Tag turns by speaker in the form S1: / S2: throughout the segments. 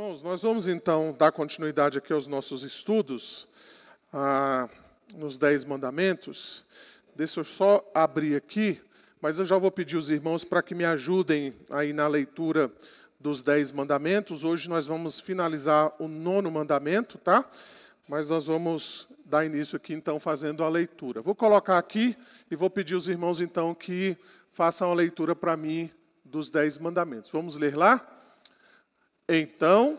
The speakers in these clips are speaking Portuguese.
S1: Irmãos, nós vamos então dar continuidade aqui aos nossos estudos, nos 10 mandamentos. Deixa eu só abrir aqui, mas eu já vou pedir aos irmãos para que me ajudem aí na leitura dos 10 mandamentos. Hoje nós vamos finalizar o 9º mandamento, tá? Mas nós vamos dar início aqui então fazendo a leitura. Vou colocar aqui e vou pedir aos irmãos então que façam a leitura para mim dos 10 mandamentos. Vamos ler lá? Então,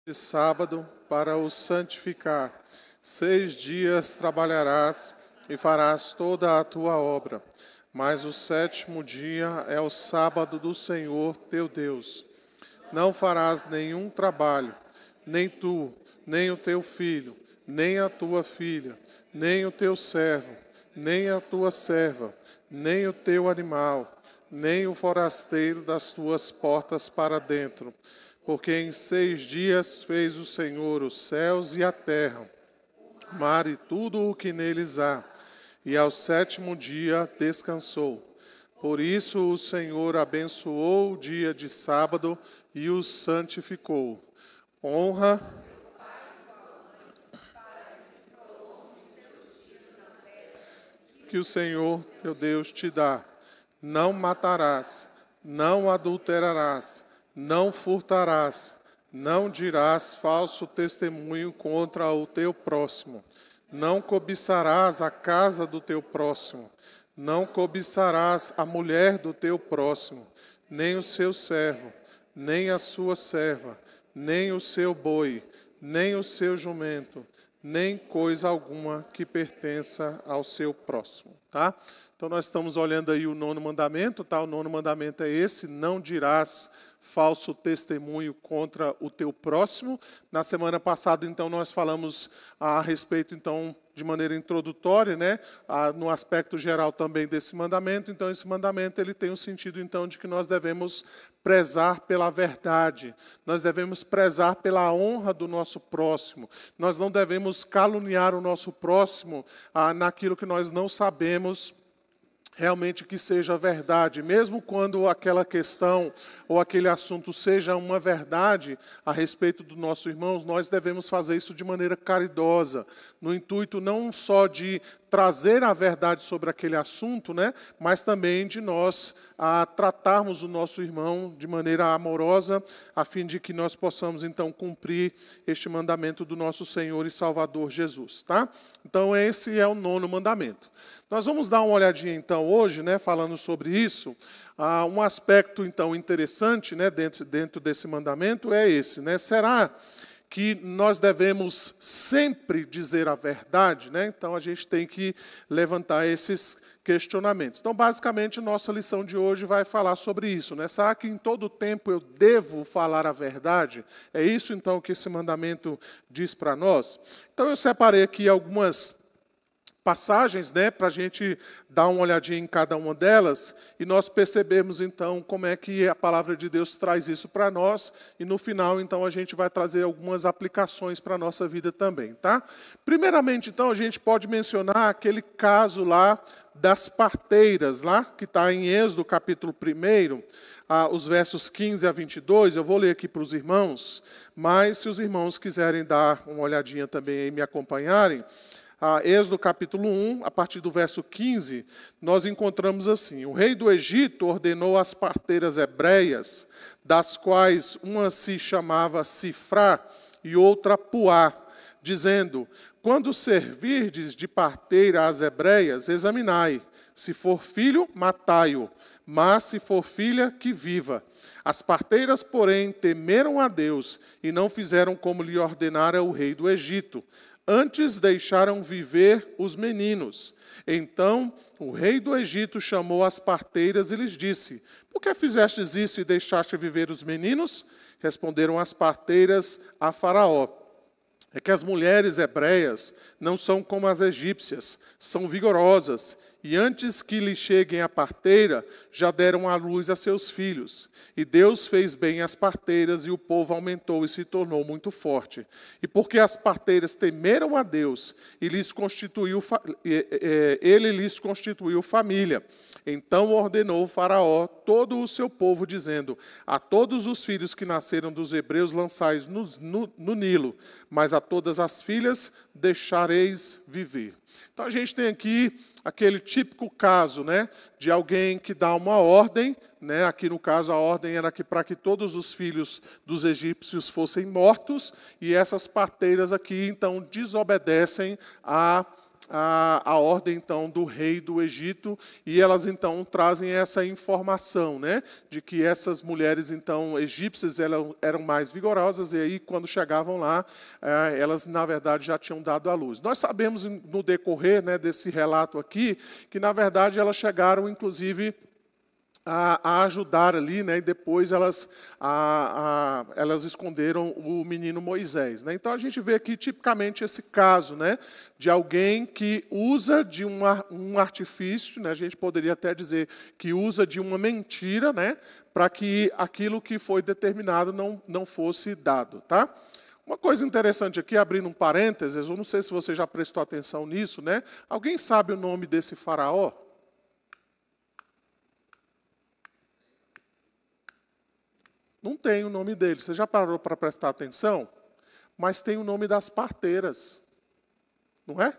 S1: de sábado para o santificar. 6 dias trabalharás e farás toda a tua obra, mas o 7º dia é o sábado do Senhor teu Deus. Não farás nenhum trabalho, nem tu, nem o teu filho, nem a tua filha, nem o teu servo, nem a tua serva, nem o teu animal, nem o forasteiro das tuas portas para dentro. Porque em 6 dias fez o Senhor os céus e a terra, o mar e tudo o que neles há, e ao 7º dia descansou. Por isso o Senhor abençoou o dia de sábado e o santificou. Honra que o Senhor teu Deus te dá. Não matarás, não adulterarás, não furtarás, não dirás falso testemunho contra o teu próximo, não cobiçarás a casa do teu próximo, não cobiçarás a mulher do teu próximo, nem o seu servo, nem a sua serva, nem o seu boi, nem o seu jumento, nem coisa alguma que pertença ao seu próximo. Tá? Então nós estamos olhando aí o 9º mandamento, tá? O 9º mandamento é esse: não dirás falso testemunho contra o teu próximo. Na semana passada, então, nós falamos a respeito, então, de maneira introdutória, né, no aspecto geral também desse mandamento. Então, esse mandamento ele tem o sentido, então, de que nós devemos prezar pela verdade, nós devemos prezar pela honra do nosso próximo, nós não devemos caluniar o nosso próximo naquilo que nós não sabemos realmente que seja verdade, mesmo quando aquela questão ou aquele assunto seja uma verdade a respeito do nosso irmão, nós devemos fazer isso de maneira caridosa, no intuito não só de trazer a verdade sobre aquele assunto, né, mas também de nós tratarmos o nosso irmão de maneira amorosa, a fim de que nós possamos então cumprir este mandamento do nosso Senhor e Salvador Jesus, tá? Então esse é o 9º mandamento. Nós vamos dar uma olhadinha então hoje, né, falando sobre isso. Um aspecto então interessante, né, dentro desse mandamento é esse, né? Será que nós devemos sempre dizer a verdade, né? Então a gente tem que levantar esses questionamentos. Então, basicamente, nossa lição de hoje vai falar sobre isso, né? Será que em todo tempo eu devo falar a verdade? É isso então que esse mandamento diz para nós? Então eu separei aqui algumas passagens, né, para a gente dar uma olhadinha em cada uma delas e nós percebemos então como é que a palavra de Deus traz isso para nós e no final então a gente vai trazer algumas aplicações para a nossa vida também, tá? Primeiramente então a gente pode mencionar aquele caso lá das parteiras, lá que está em Êxodo capítulo 1, os versos 15 a 22, eu vou ler aqui para os irmãos, mas se os irmãos quiserem dar uma olhadinha também e me acompanharem, Êxodo capítulo 1, a partir do verso 15, nós encontramos assim: o rei do Egito ordenou às parteiras hebreias, das quais uma se chamava Sifrá e outra Puá, dizendo: quando servirdes de parteira às hebreias, examinai. Se for filho, matai-o, mas se for filha, que viva. As parteiras, porém, temeram a Deus e não fizeram como lhe ordenara o rei do Egito. Antes deixaram viver os meninos. Então o rei do Egito chamou as parteiras e lhes disse: por que fizestes isso e deixaste viver os meninos? Responderam as parteiras a Faraó: é que as mulheres hebreias não são como as egípcias, são vigorosas, e antes que lhe cheguem a parteira, já deram à luz a seus filhos. E Deus fez bem às parteiras, e o povo aumentou e se tornou muito forte. E porque as parteiras temeram a Deus, e ele lhes constituiu família. Então ordenou o Faraó todo o seu povo, dizendo: a todos os filhos que nasceram dos hebreus lançais no Nilo, mas a todas as filhas deixareis viver. Então a gente tem aqui aquele típico caso, né, de alguém que dá uma ordem, né, aqui no caso a ordem era que para que todos os filhos dos egípcios fossem mortos, e essas parteiras aqui então desobedecem a ordem então do rei do Egito, e elas então trazem essa informação, né, de que essas mulheres então egípcias eram mais vigorosas, e aí quando chegavam lá, elas na verdade já tinham dado à luz. Nós sabemos no decorrer, né, desse relato aqui, que na verdade elas chegaram inclusive a ajudar ali, né, e depois elas esconderam o menino Moisés, né? Então a gente vê aqui tipicamente esse caso, né, de alguém que usa de um artifício, né, a gente poderia até dizer que usa de uma mentira, né, para que aquilo que foi determinado não fosse dado, tá? Uma coisa interessante aqui, abrindo um parênteses, eu não sei se você já prestou atenção nisso, né? Alguém sabe o nome desse faraó? Não tem o nome dele. Você já parou para prestar atenção? Mas tem o nome das parteiras. Não é?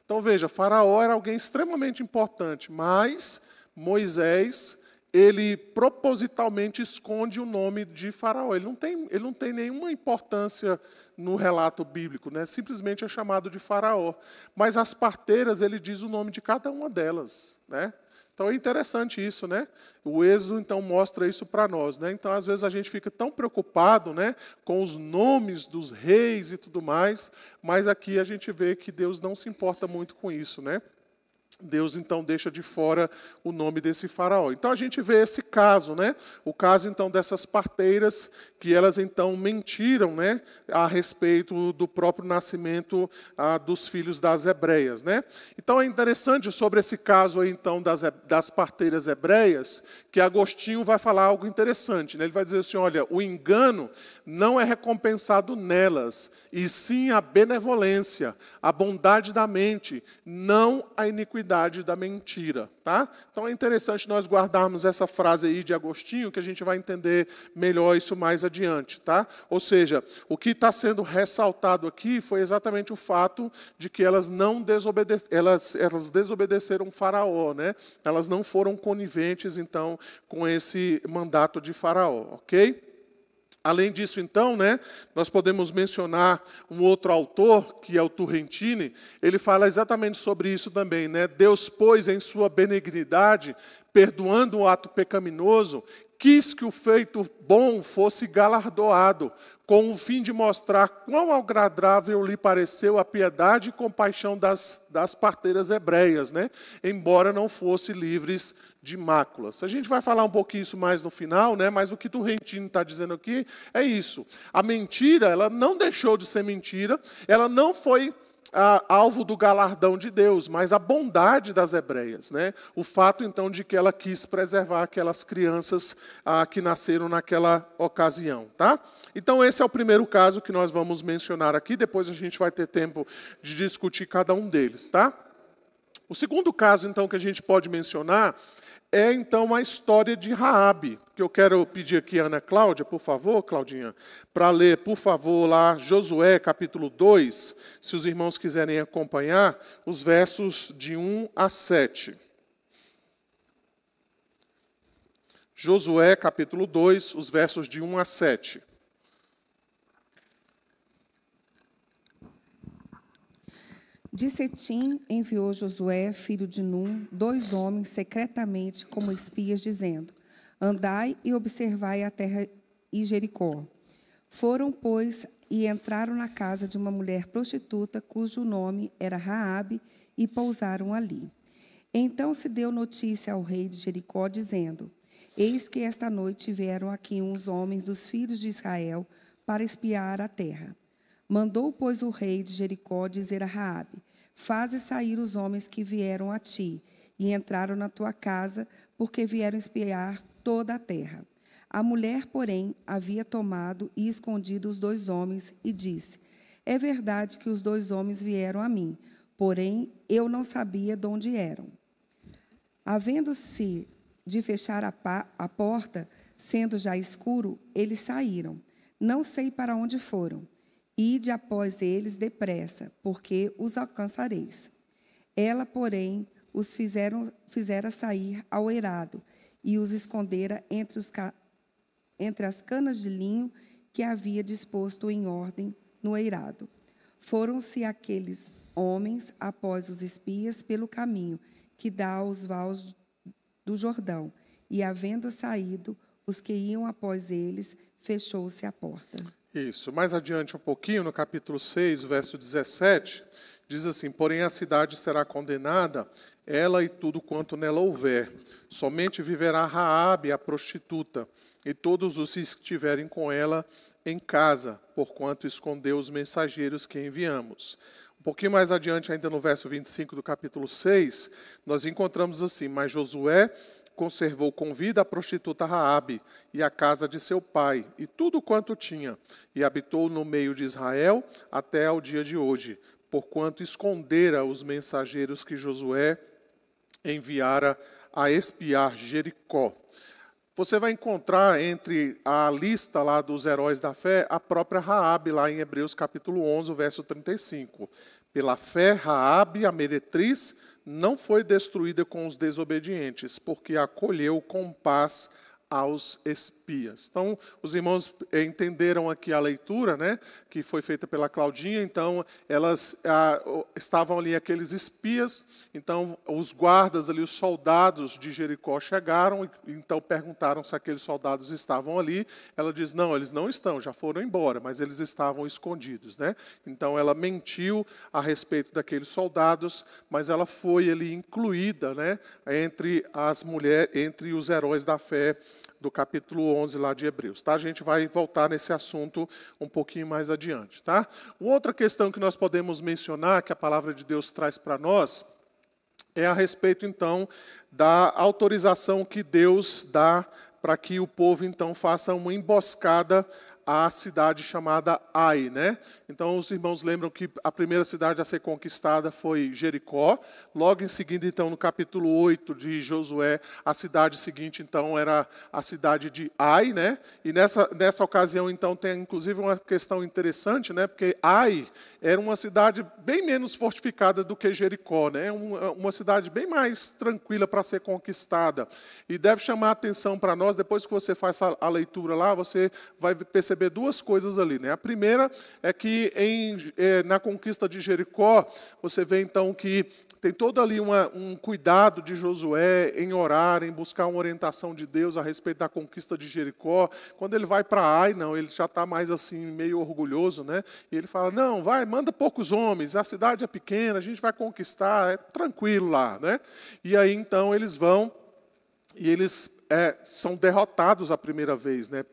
S1: Então veja, Faraó era alguém extremamente importante, mas Moisés, ele propositalmente esconde o nome de Faraó. Ele não tem nenhuma importância no relato bíblico, né? Simplesmente é chamado de Faraó. Mas as parteiras, ele diz o nome de cada uma delas, né? Então é interessante isso, né? O Êxodo, então, mostra isso para nós, né? Então, às vezes, a gente fica tão preocupado, né, com os nomes dos reis e tudo mais, mas aqui a gente vê que Deus não se importa muito com isso, né? Deus, então, deixa de fora o nome desse faraó. Então, a gente vê esse caso, né? O caso, então, dessas parteiras, que elas, então, mentiram, né, a respeito do próprio nascimento dos filhos das hebreias, né? Então, é interessante sobre esse caso aí, então, das parteiras hebreias, que Agostinho vai falar algo interessante, né? Ele vai dizer assim, olha, o engano não é recompensado nelas, e sim a benevolência, a bondade da mente, não a iniquidade da mentira. Tá? Então é interessante nós guardarmos essa frase aí de Agostinho, que a gente vai entender melhor isso mais adiante. Tá? Ou seja, o que está sendo ressaltado aqui foi exatamente o fato de que elas desobedeceram o Faraó, né? Elas não foram coniventes, então, com esse mandato de Faraó. Ok? Além disso, então, né, nós podemos mencionar um outro autor, que é o Turrentini. Ele fala exatamente sobre isso também, né? Deus, pois, em sua benignidade, perdoando o ato pecaminoso, quis que o feito bom fosse galardoado, com o fim de mostrar quão agradável lhe pareceu a piedade e compaixão das parteiras hebreias, né? Embora não fossem livres de máculas. A gente vai falar um pouquinho isso mais no final, né? Mas o que Turrentini está dizendo aqui é isso. A mentira, ela não deixou de ser mentira, ela não foi alvo do galardão de Deus, mas a bondade das hebreias, né? O fato, então, de que ela quis preservar aquelas crianças que nasceram naquela ocasião, tá? Então, esse é o primeiro caso que nós vamos mencionar aqui, depois a gente vai ter tempo de discutir cada um deles, tá? O segundo caso, então, que a gente pode mencionar é então a história de Raabe, que eu quero pedir aqui a Ana Cláudia, por favor, Claudinha, para ler, por favor, lá Josué capítulo 2, se os irmãos quiserem acompanhar, os versos de 1 a 7. Josué capítulo 2, os versos de 1 a 7.
S2: De Setim enviou Josué, filho de Num, 2 homens secretamente como espias, dizendo: andai e observai a terra e Jericó. Foram, pois, e entraram na casa de uma mulher prostituta, cujo nome era Raabe, e pousaram ali. Então se deu notícia ao rei de Jericó, dizendo: eis que esta noite vieram aqui uns homens dos filhos de Israel para espiar a terra. Mandou, pois, o rei de Jericó dizer a Raabe: faze sair os homens que vieram a ti e entraram na tua casa, porque vieram espiar toda a terra. A mulher, porém, havia tomado e escondido os 2 homens e disse: é verdade que os 2 homens vieram a mim, porém eu não sabia de onde eram. Havendo-se de fechar a porta, sendo já escuro, eles saíram. Não sei para onde foram. Ide após eles depressa, porque os alcançareis. Ela, porém, os fizera sair ao eirado e os escondera entre as canas de linho que havia disposto em ordem no eirado. Foram-se aqueles homens após os espias pelo caminho que dá aos vales do Jordão, e, havendo saído os que iam após eles, fechou-se a porta.
S1: Isso. Mais adiante um pouquinho, no capítulo 6, verso 17, diz assim: porém a cidade será condenada, ela e tudo quanto nela houver. Somente viverá Raabe, a prostituta, e todos os que estiverem com ela em casa, porquanto escondeu os mensageiros que enviamos. Um pouquinho mais adiante, ainda no verso 25 do capítulo 6, nós encontramos assim: mas Josué conservou com vida a prostituta Raabe e a casa de seu pai, e tudo quanto tinha, e habitou no meio de Israel até ao dia de hoje, porquanto escondera os mensageiros que Josué enviara a espiar Jericó. Você vai encontrar entre a lista lá dos heróis da fé a própria Raabe, lá em Hebreus capítulo 11, verso 35. Pela fé, Raabe, a meretriz, não foi destruída com os desobedientes, porque acolheu com paz aos espias. Então, os irmãos entenderam aqui a leitura, né, que foi feita pela Claudinha. Então, elas estavam ali aqueles espias. Então, os guardas ali, os soldados de Jericó chegaram e então perguntaram se aqueles soldados estavam ali. Ela diz: não, eles não estão, já foram embora, mas eles estavam escondidos, né? Então, ela mentiu a respeito daqueles soldados, mas ela foi ali incluída, né, entre as mulheres, entre os heróis da fé do capítulo 11 lá de Hebreus. Tá? A gente vai voltar nesse assunto um pouquinho mais adiante. Tá? Outra questão que nós podemos mencionar, que a palavra de Deus traz para nós, é a respeito, então, da autorização que Deus dá para que o povo, então, faça uma emboscada à cidade chamada Ai, né? Então, os irmãos lembram que a primeira cidade a ser conquistada foi Jericó. Logo em seguida, então, no capítulo 8 de Josué, a cidade seguinte, então, era a cidade de Ai, né? E nessa ocasião, então, tem inclusive uma questão interessante, né? Porque Ai era uma cidade bem menos fortificada do que Jericó, né? Uma cidade bem mais tranquila para ser conquistada. E deve chamar a atenção para nós, depois que você faz a leitura lá, você vai perceber 2 coisas ali, né? A primeira é que na conquista de Jericó, você vê então que tem todo ali um cuidado de Josué em orar, em buscar uma orientação de Deus a respeito da conquista de Jericó. Quando ele vai para Ai, não, ele já está mais assim, meio orgulhoso, né? E ele fala: não, vai, manda poucos homens, a cidade é pequena, a gente vai conquistar, é tranquilo lá, né? E aí então eles vão e eles são derrotados a primeira vez, né,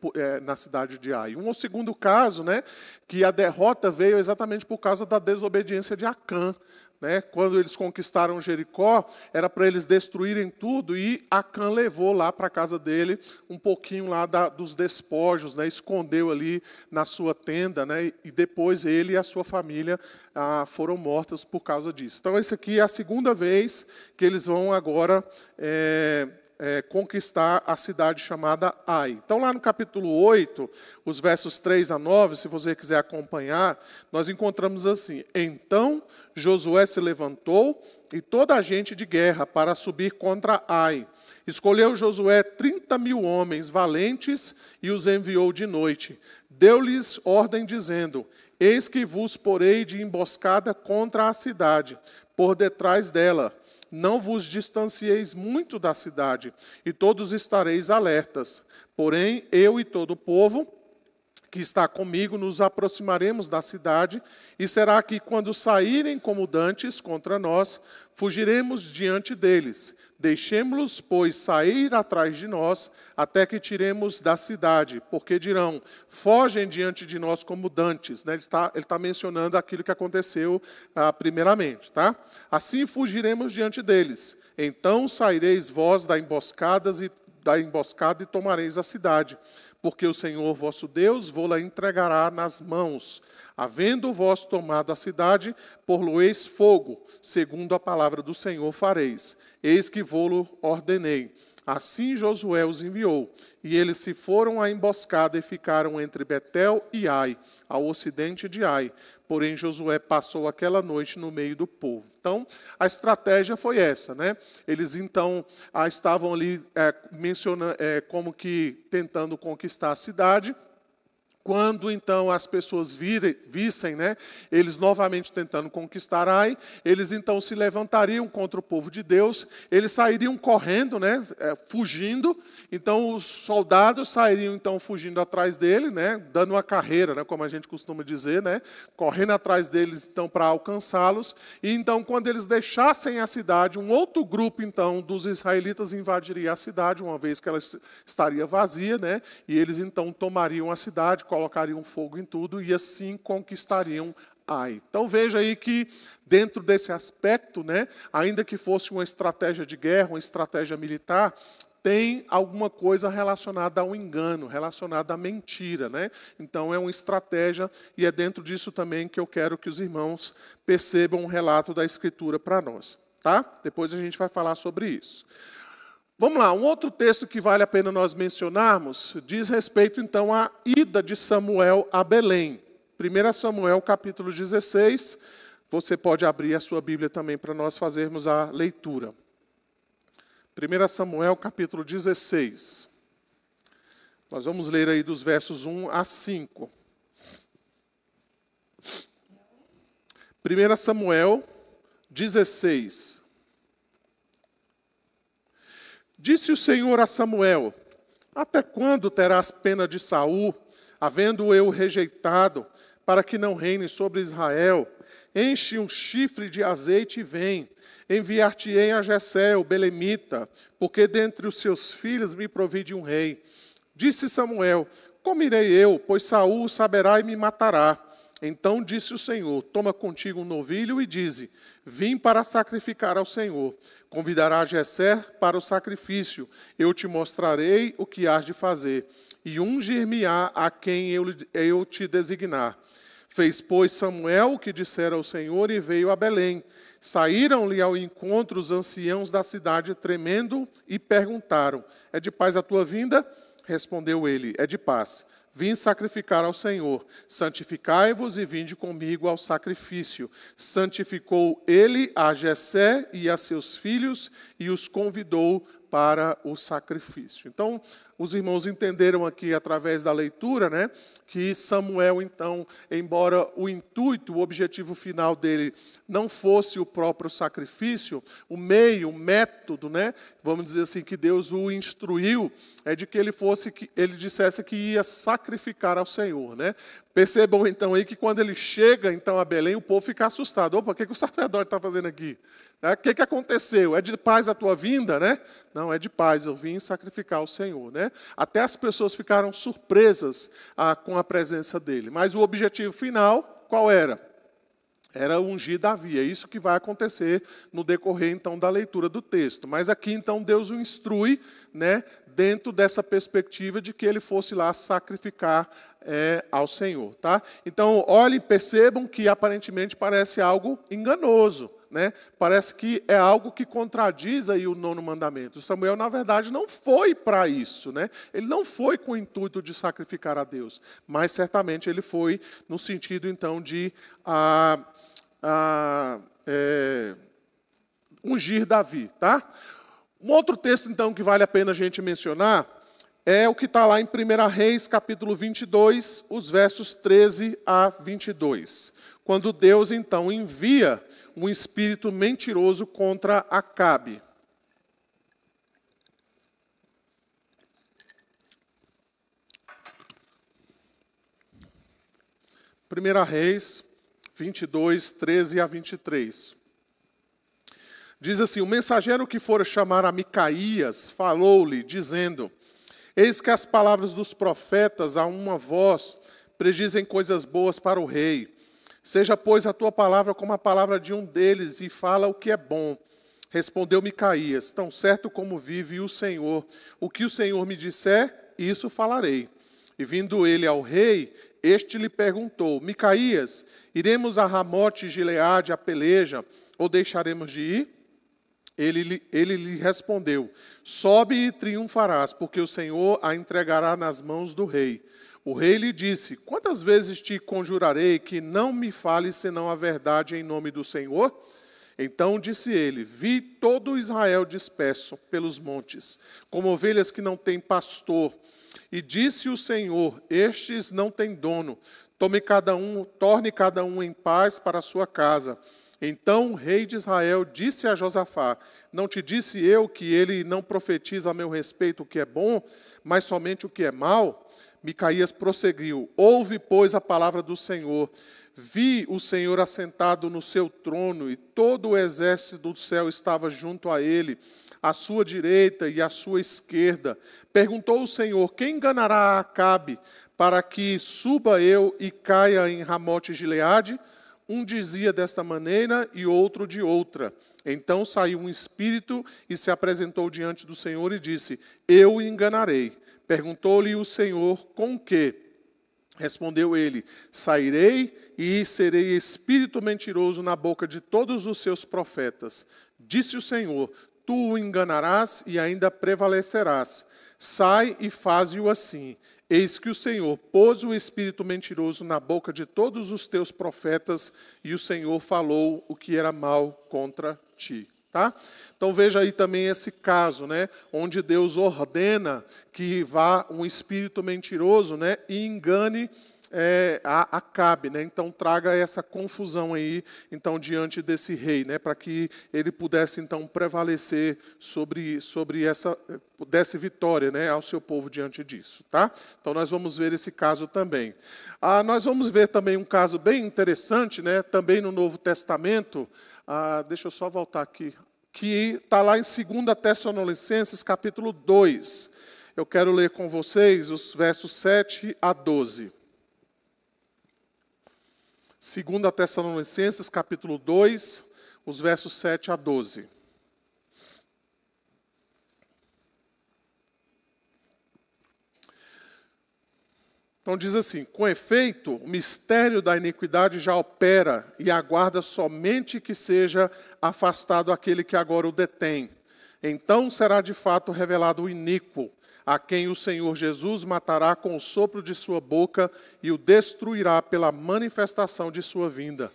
S1: na cidade de Ai. Um segundo caso, né, que a derrota veio exatamente por causa da desobediência de Acã. Né? Quando eles conquistaram Jericó, era para eles destruírem tudo, e Acã levou lá para a casa dele um pouquinho lá dos despojos, né? Escondeu ali na sua tenda, né? E depois ele e a sua família foram mortos por causa disso. Então, essa aqui é a segunda vez que eles vão agora conquistar a cidade chamada Ai. Então, lá no capítulo 8, os versos 3 a 9, se você quiser acompanhar, nós encontramos assim: Então Josué se levantou e toda a gente de guerra para subir contra Ai. Escolheu Josué 30.000 homens valentes e os enviou de noite. Deu-lhes ordem dizendo: Eis que vos porei de emboscada contra a cidade, por detrás dela. Não vos distancieis muito da cidade, e todos estareis alertas. Porém, eu e todo o povo que está comigo nos aproximaremos da cidade, e será que, quando saírem como dantes contra nós, fugiremos diante deles. Deixemo-los, pois, sair atrás de nós, até que tiremos da cidade, porque dirão: fogem diante de nós como dantes. Ele está mencionando aquilo que aconteceu primeiramente. Tá? Assim fugiremos diante deles. Então saireis vós da emboscada e tomareis a cidade, porque o Senhor vosso Deus vos-la entregará nas mãos. Havendo vós tomado a cidade, por-lo-eis fogo, segundo a palavra do Senhor fareis. Eis que vô-lo ordenei. Assim Josué os enviou, e eles se foram à emboscada e ficaram entre Betel e Ai, ao ocidente de Ai. Porém Josué passou aquela noite no meio do povo. Então, a estratégia foi essa, né? Eles então estavam ali mencionando, como que tentando conquistar a cidade. Quando, então, as pessoas vissem, né, eles novamente tentando conquistar Ai, eles, então, se levantariam contra o povo de Deus, eles sairiam correndo, né, fugindo. Então, os soldados sairiam, então, fugindo atrás dele, né, dando uma carreira, né, como a gente costuma dizer, né, correndo atrás deles, então, para alcançá-los. E, então, quando eles deixassem a cidade, um outro grupo, então, dos israelitas invadiria a cidade, uma vez que ela estaria vazia, né, e eles, então, tomariam a cidade, colocariam fogo em tudo e assim conquistariam Ai. Então veja aí que dentro desse aspecto, né, ainda que fosse uma estratégia de guerra, uma estratégia militar, tem alguma coisa relacionada ao engano, relacionada à mentira, né? Então é uma estratégia e é dentro disso também que eu quero que os irmãos percebam um relato da Escritura para nós, tá? Depois a gente vai falar sobre isso. Vamos lá, um outro texto que vale a pena nós mencionarmos diz respeito, então, à ida de Samuel a Belém. 1 Samuel, capítulo 16. Você pode abrir a sua Bíblia também para nós fazermos a leitura. 1 Samuel, capítulo 16. Nós vamos ler aí dos versos 1 a 5. 1 Samuel 16. Disse o Senhor a Samuel: Até quando terás pena de Saul, havendo eu rejeitado, para que não reine sobre Israel? Enche um chifre de azeite e vem. Enviar-te-ei a Jessé, o belemita, porque dentre os seus filhos me provi de um rei. Disse Samuel: Como irei eu, pois Saul saberá e me matará. Então disse o Senhor: Toma contigo um novilho e dize: Vim para sacrificar ao Senhor. Convidará Jessé para o sacrifício. Eu te mostrarei o que hás de fazer. E ungir-me-á a quem eu te designar. Fez, pois, Samuel o que dissera ao Senhor e veio a Belém. Saíram-lhe ao encontro os anciãos da cidade, tremendo, e perguntaram: É de paz a tua vinda? Respondeu ele: É de paz. Vim sacrificar ao Senhor. Santificai-vos e vinde comigo ao sacrifício. Santificou ele a Jessé e a seus filhos e os convidou para o sacrifício. Então, os irmãos entenderam aqui, através da leitura, né, que Samuel, então, embora o intuito, o objetivo final dele não fosse o próprio sacrifício, o meio, o método, né, vamos dizer assim, que Deus o instruiu, é de que ele dissesse que ia sacrificar ao Senhor, né? Percebam, então, aí que quando ele chega, então, a Belém, o povo fica assustado. Opa, o que o sacerdote está fazendo aqui? O que aconteceu? É de paz a tua vinda, né? Não, é de paz, eu vim sacrificar ao Senhor, né? Até as pessoas ficaram surpresas com a presença dele. Mas o objetivo final, qual era? Era ungir Davi. É isso que vai acontecer no decorrer, então, da leitura do texto. Mas aqui, então, Deus o instrui, né, dentro dessa perspectiva de que ele fosse lá sacrificar ao Senhor. Tá? Então, olhem, percebam que aparentemente parece algo enganoso. né? Parece que é algo que contradiz aí o 9º mandamento. Samuel, na verdade, não foi para isso, né? Ele não foi com o intuito de sacrificar a Deus, mas certamente ele foi no sentido, então, de ungir Davi, tá? Um outro texto, então, que vale a pena a gente mencionar é o que está lá em 1 Reis, capítulo 22, os versos 13 a 22. Quando Deus, então, envia um espírito mentiroso contra Acabe. Primeira Reis 22, 13 a 23. Diz assim: o mensageiro que fora chamar a Micaías falou-lhe, dizendo: eis que as palavras dos profetas a uma voz predizem coisas boas para o rei. Seja, pois, a tua palavra como a palavra de um deles, e fala o que é bom. Respondeu Micaías: tão certo como vive o Senhor, o que o Senhor me disser, isso falarei. E vindo ele ao rei, este lhe perguntou: Micaías, iremos a Ramote Gileade a peleja, ou deixaremos de ir? Ele lhe respondeu: sobe e triunfarás, porque o Senhor a entregará nas mãos do rei. O rei lhe disse: quantas vezes te conjurarei que não me fales senão a verdade em nome do Senhor? Então disse ele: vi todo Israel disperso pelos montes, como ovelhas que não têm pastor. E disse o Senhor: estes não têm dono, torne cada um em paz para a sua casa. Então o rei de Israel disse a Josafá: não te disse eu que ele não profetiza a meu respeito o que é bom, mas somente o que é mal? Micaías prosseguiu: ouve, pois, a palavra do Senhor. Vi o Senhor assentado no seu trono, e todo o exército do céu estava junto a ele, à sua direita e à sua esquerda. Perguntou o Senhor: quem enganará Acabe, para que suba eu e caia em Ramote Gileade? Um dizia desta maneira e outro de outra. Então saiu um espírito e se apresentou diante do Senhor e disse: eu o enganarei. Perguntou-lhe o Senhor: com que? Respondeu ele: sairei e serei espírito mentiroso na boca de todos os seus profetas. Disse o Senhor: tu o enganarás e ainda prevalecerás. Sai e faze-o assim. Eis que o Senhor pôs o espírito mentiroso na boca de todos os teus profetas, e o Senhor falou o que era mal contra ti. Tá? Então veja aí também esse caso, né, onde Deus ordena que vá um espírito mentiroso, né, e engane Acabe, né? Então traga essa confusão aí, então, diante desse rei, né, para que ele pudesse então prevalecer sobre essa, desse vitória, né, ao seu povo diante disso, tá? Então nós vamos ver esse caso também. Nós vamos ver também um caso bem interessante, né, também no Novo Testamento. Deixa eu só voltar aqui, que está lá em 2 Tessalonicenses, capítulo 2. Eu quero ler com vocês os versos 7 a 12. 2 Tessalonicenses, capítulo 2, os versos 7 a 12. Então diz assim: com efeito, o mistério da iniquidade já opera e aguarda somente que seja afastado aquele que agora o detém. Então será de fato revelado o iníquo, a quem o Senhor Jesus matará com o sopro de sua boca e o destruirá pela manifestação de sua vinda.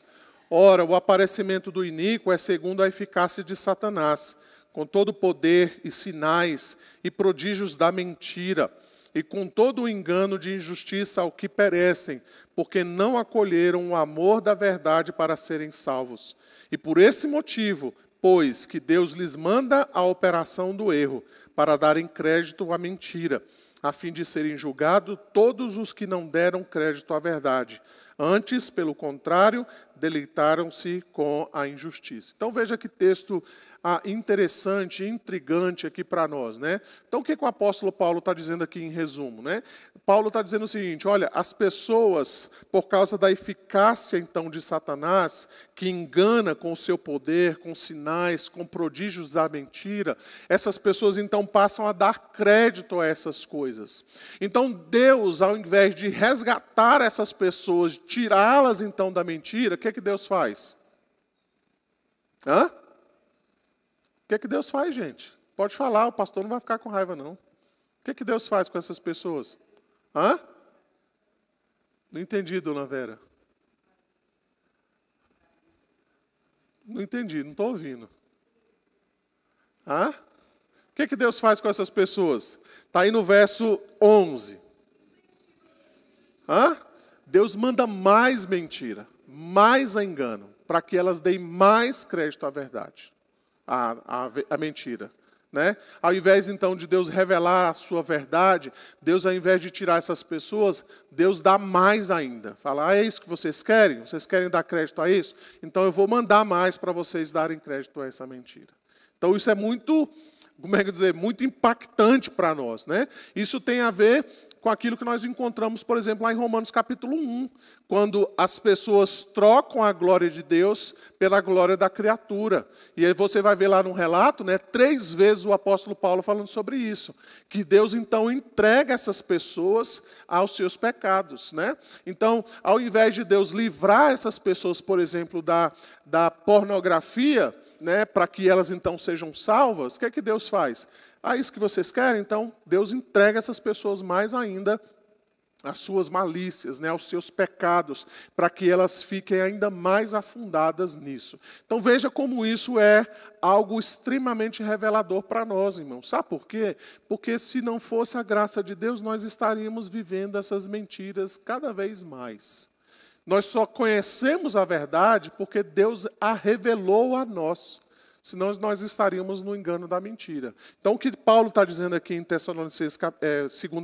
S1: Ora, o aparecimento do iníquo é segundo a eficácia de Satanás, com todo o poder e sinais e prodígios da mentira, e com todo o engano de injustiça ao que perecem, porque não acolheram o amor da verdade para serem salvos. E por esse motivo, pois que Deus lhes manda a operação do erro, para darem crédito à mentira, a fim de serem julgados todos os que não deram crédito à verdade. Antes, pelo contrário, deleitaram-se com a injustiça. Então veja que texto interessante, intrigante aqui para nós, né? Então o que o apóstolo Paulo está dizendo aqui em resumo, né? Paulo está dizendo o seguinte: olha, as pessoas, por causa da eficácia então de Satanás, que engana com o seu poder, com sinais, com prodígios da mentira, essas pessoas então passam a dar crédito a essas coisas. Então Deus, ao invés de resgatar essas pessoas, tirá-las então da mentira, o que Deus faz? Hã? O que Deus faz, gente? Pode falar, o pastor não vai ficar com raiva, não. O que Deus faz com essas pessoas? Hã? Não entendi, dona Vera. Não entendi, não estou ouvindo. Hã? O que Deus faz com essas pessoas? Está aí no verso 11. Hã? Deus manda mais mentira, mais engano, para que elas deem mais crédito à verdade, à mentira. Né? Ao invés, então, de Deus revelar a sua verdade, Deus, ao invés de tirar essas pessoas, Deus dá mais ainda. Fala, é isso que vocês querem? Vocês querem dar crédito a isso? Então eu vou mandar mais para vocês darem crédito a essa mentira. Então isso é muito, como é que dizer, muito impactante para nós. Né? Isso tem a ver com aquilo que nós encontramos, por exemplo, lá em Romanos capítulo 1, quando as pessoas trocam a glória de Deus pela glória da criatura. E aí você vai ver lá no relato, né, 3 vezes o apóstolo Paulo falando sobre isso, que Deus então entrega essas pessoas aos seus pecados. Né? Então, ao invés de Deus livrar essas pessoas, por exemplo, da pornografia, né, para que elas então sejam salvas, o que é que Deus faz? Isso que vocês querem? Então, Deus entrega essas pessoas mais ainda às suas malícias, né, aos seus pecados, para que elas fiquem ainda mais afundadas nisso. Então, veja como isso é algo extremamente revelador para nós, irmãos. Sabe por quê? Porque se não fosse a graça de Deus, nós estaríamos vivendo essas mentiras cada vez mais. Nós só conhecemos a verdade porque Deus a revelou a nós. Senão nós estaríamos no engano da mentira. Então, o que Paulo está dizendo aqui em 2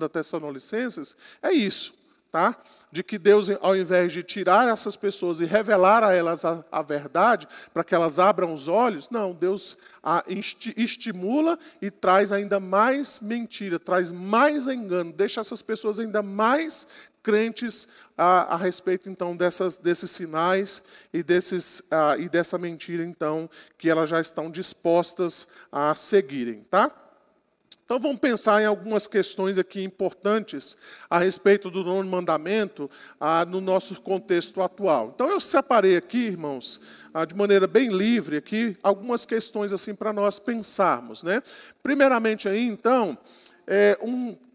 S1: Tessalonicenses é isso, tá? De que Deus, ao invés de tirar essas pessoas e revelar a elas a verdade, para que elas abram os olhos, não, Deus a estimula e traz ainda mais mentira, traz mais engano, deixa essas pessoas ainda mais crentes a respeito, então, desses sinais e dessa mentira, então, que elas já estão dispostas a seguirem, tá? Então, vamos pensar em algumas questões aqui importantes a respeito do 9º mandamento no nosso contexto atual. Então, eu separei aqui, irmãos, de maneira bem livre, aqui, algumas questões assim para nós pensarmos, né? Primeiramente, aí, então,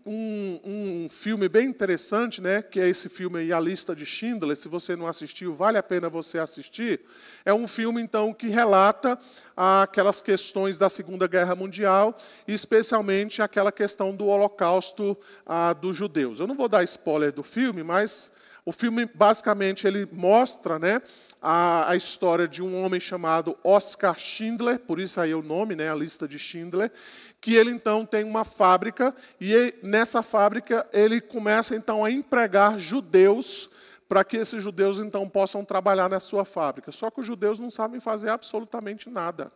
S1: um filme bem interessante, né, que é esse filme aí, A Lista de Schindler. Se você não assistiu, vale a pena você assistir. É um filme, então, que relata aquelas questões da Segunda Guerra Mundial, e especialmente aquela questão do Holocausto dos judeus. Eu não vou dar spoiler do filme, mas o filme, basicamente, ele mostra, né, a história de um homem chamado Oskar Schindler, por isso aí é o nome, né, A Lista de Schindler, que ele, então, tem uma fábrica, e nessa fábrica ele começa, então, a empregar judeus para que esses judeus, então, possam trabalhar na sua fábrica. Só que os judeus não sabem fazer absolutamente nada.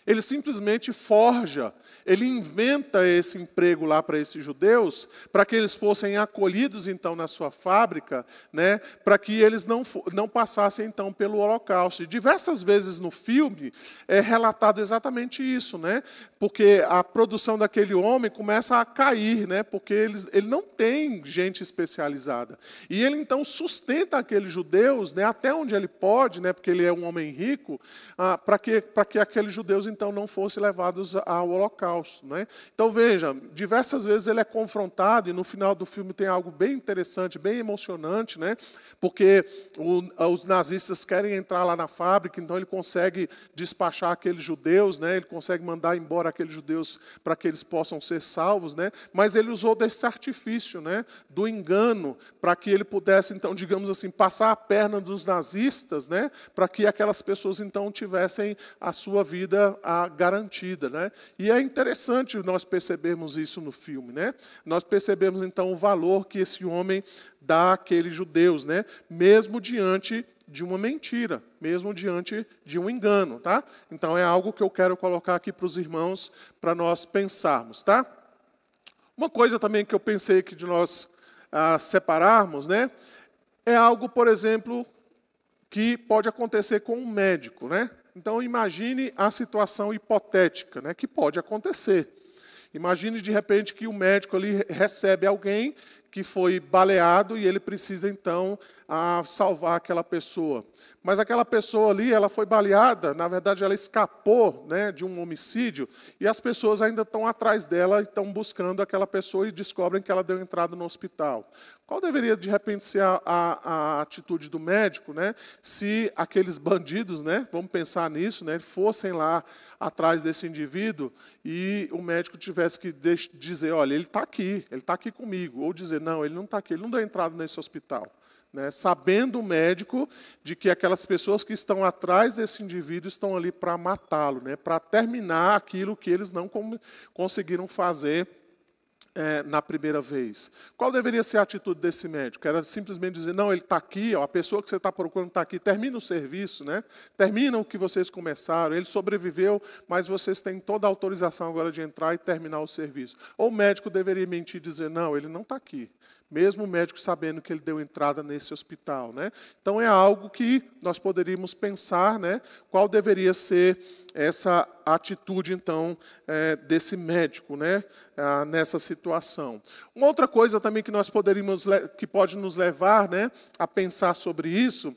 S1: Ele simplesmente forja, ele inventa esse emprego lá para esses judeus, para que eles fossem acolhidos, então, na sua fábrica, né, para que eles não passassem, então, pelo Holocausto. E diversas vezes no filme é relatado exatamente isso, né, porque a produção daquele homem começa a cair, né, porque ele não tem gente especializada. E ele, então, sustenta aqueles judeus, né, até onde ele pode, né, porque ele é um homem rico, para que aqueles judeus, então, não fossem levados ao Holocausto. Né? Então, veja, diversas vezes ele é confrontado, e no final do filme tem algo bem interessante, bem emocionante, né? Porque os nazistas querem entrar lá na fábrica, então ele consegue despachar aqueles judeus, né? Ele consegue mandar embora aqueles judeus para que eles possam ser salvos, né? Mas ele usou desse artifício, né, do engano, para que ele pudesse, então, digamos assim, passar a perna dos nazistas, né, para que aquelas pessoas, então, tivessem a sua vida garantida. Né? E é interessante nós percebermos isso no filme. Né? Nós percebemos, então, o valor que esse homem dá àqueles judeus, né? Mesmo diante de uma mentira, mesmo diante de um engano. Tá? Então, é algo que eu quero colocar aqui para os irmãos, para nós pensarmos. Tá? Uma coisa também que eu pensei que de nós separarmos, né, é algo, por exemplo, que pode acontecer com um médico. Né? Então, imagine a situação hipotética, né, que pode acontecer. Imagine, de repente, que o médico ali recebe alguém que foi baleado e ele precisa, então, salvar aquela pessoa. Mas aquela pessoa ali, ela foi baleada, na verdade ela escapou, né, de um homicídio, e as pessoas ainda estão atrás dela e estão buscando aquela pessoa e descobrem que ela deu entrada no hospital. Qual deveria, de repente, ser a atitude do médico, né, se aqueles bandidos, né, vamos pensar nisso, né, fossem lá atrás desse indivíduo e o médico tivesse que dizer, olha, ele está aqui comigo, ou dizer, não, ele não está aqui, ele não deu entrada nesse hospital. Né, sabendo o médico de que aquelas pessoas que estão atrás desse indivíduo estão ali para matá-lo, né, para terminar aquilo que eles não conseguiram fazer na primeira vez. Qual deveria ser a atitude desse médico? Era simplesmente dizer, não, ele está aqui, ó, a pessoa que você está procurando está aqui, termina o serviço, né? Termina o que vocês começaram, ele sobreviveu, mas vocês têm toda a autorização agora de entrar e terminar o serviço. Ou o médico deveria mentir e dizer, não, ele não está aqui. Mesmo o médico sabendo que ele deu entrada nesse hospital, né? Então é algo que nós poderíamos pensar, né? Qual deveria ser essa atitude, então, desse médico, né? Nessa situação. Uma outra coisa também que nós que pode nos levar, né, a pensar sobre isso,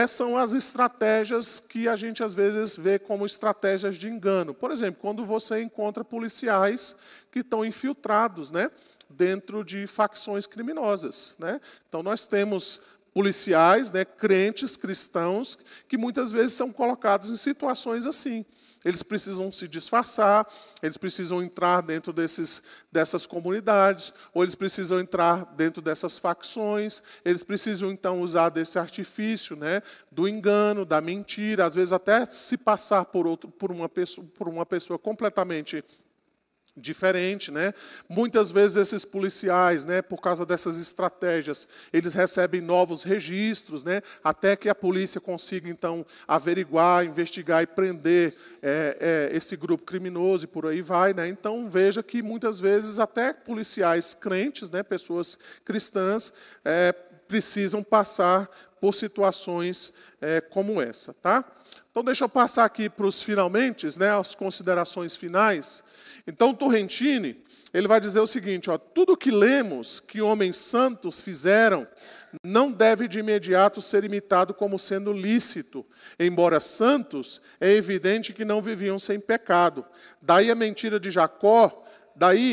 S1: são as estratégias que a gente às vezes vê como estratégias de engano. Por exemplo, quando você encontra policiais que estão infiltrados, né, dentro de facções criminosas, né? Então nós temos policiais, né, crentes, cristãos, que muitas vezes são colocados em situações assim. Eles precisam se disfarçar, eles precisam entrar dentro dessas comunidades, ou eles precisam entrar dentro dessas facções, eles precisam então usar desse artifício, né, do engano, da mentira, às vezes até se passar por uma pessoa completamente diferente, né? Muitas vezes esses policiais, né, por causa dessas estratégias, eles recebem novos registros, né, até que a polícia consiga então averiguar, investigar e prender esse grupo criminoso e por aí vai, né? Então veja que muitas vezes até policiais crentes, né, pessoas cristãs, precisam passar por situações como essa, tá? Então deixa eu passar aqui para os finalmente, né, as considerações finais. Então, Turrentini, ele vai dizer o seguinte, ó, tudo que lemos que homens santos fizeram não deve de imediato ser imitado como sendo lícito. Embora santos, é evidente que não viviam sem pecado. Daí a mentira de Jacó,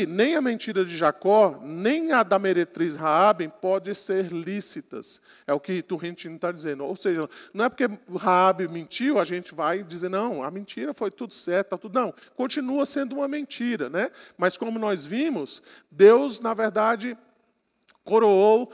S1: nem a mentira de Jacó, nem a da meretriz Raabe pode ser lícitas. É o que Turrentini está dizendo. Ou seja, não é porque Raabe mentiu, a gente vai dizer, não, a mentira foi tudo certo, tá tudo. Não, continua sendo uma mentira, né? Mas como nós vimos, Deus, na verdade, coroou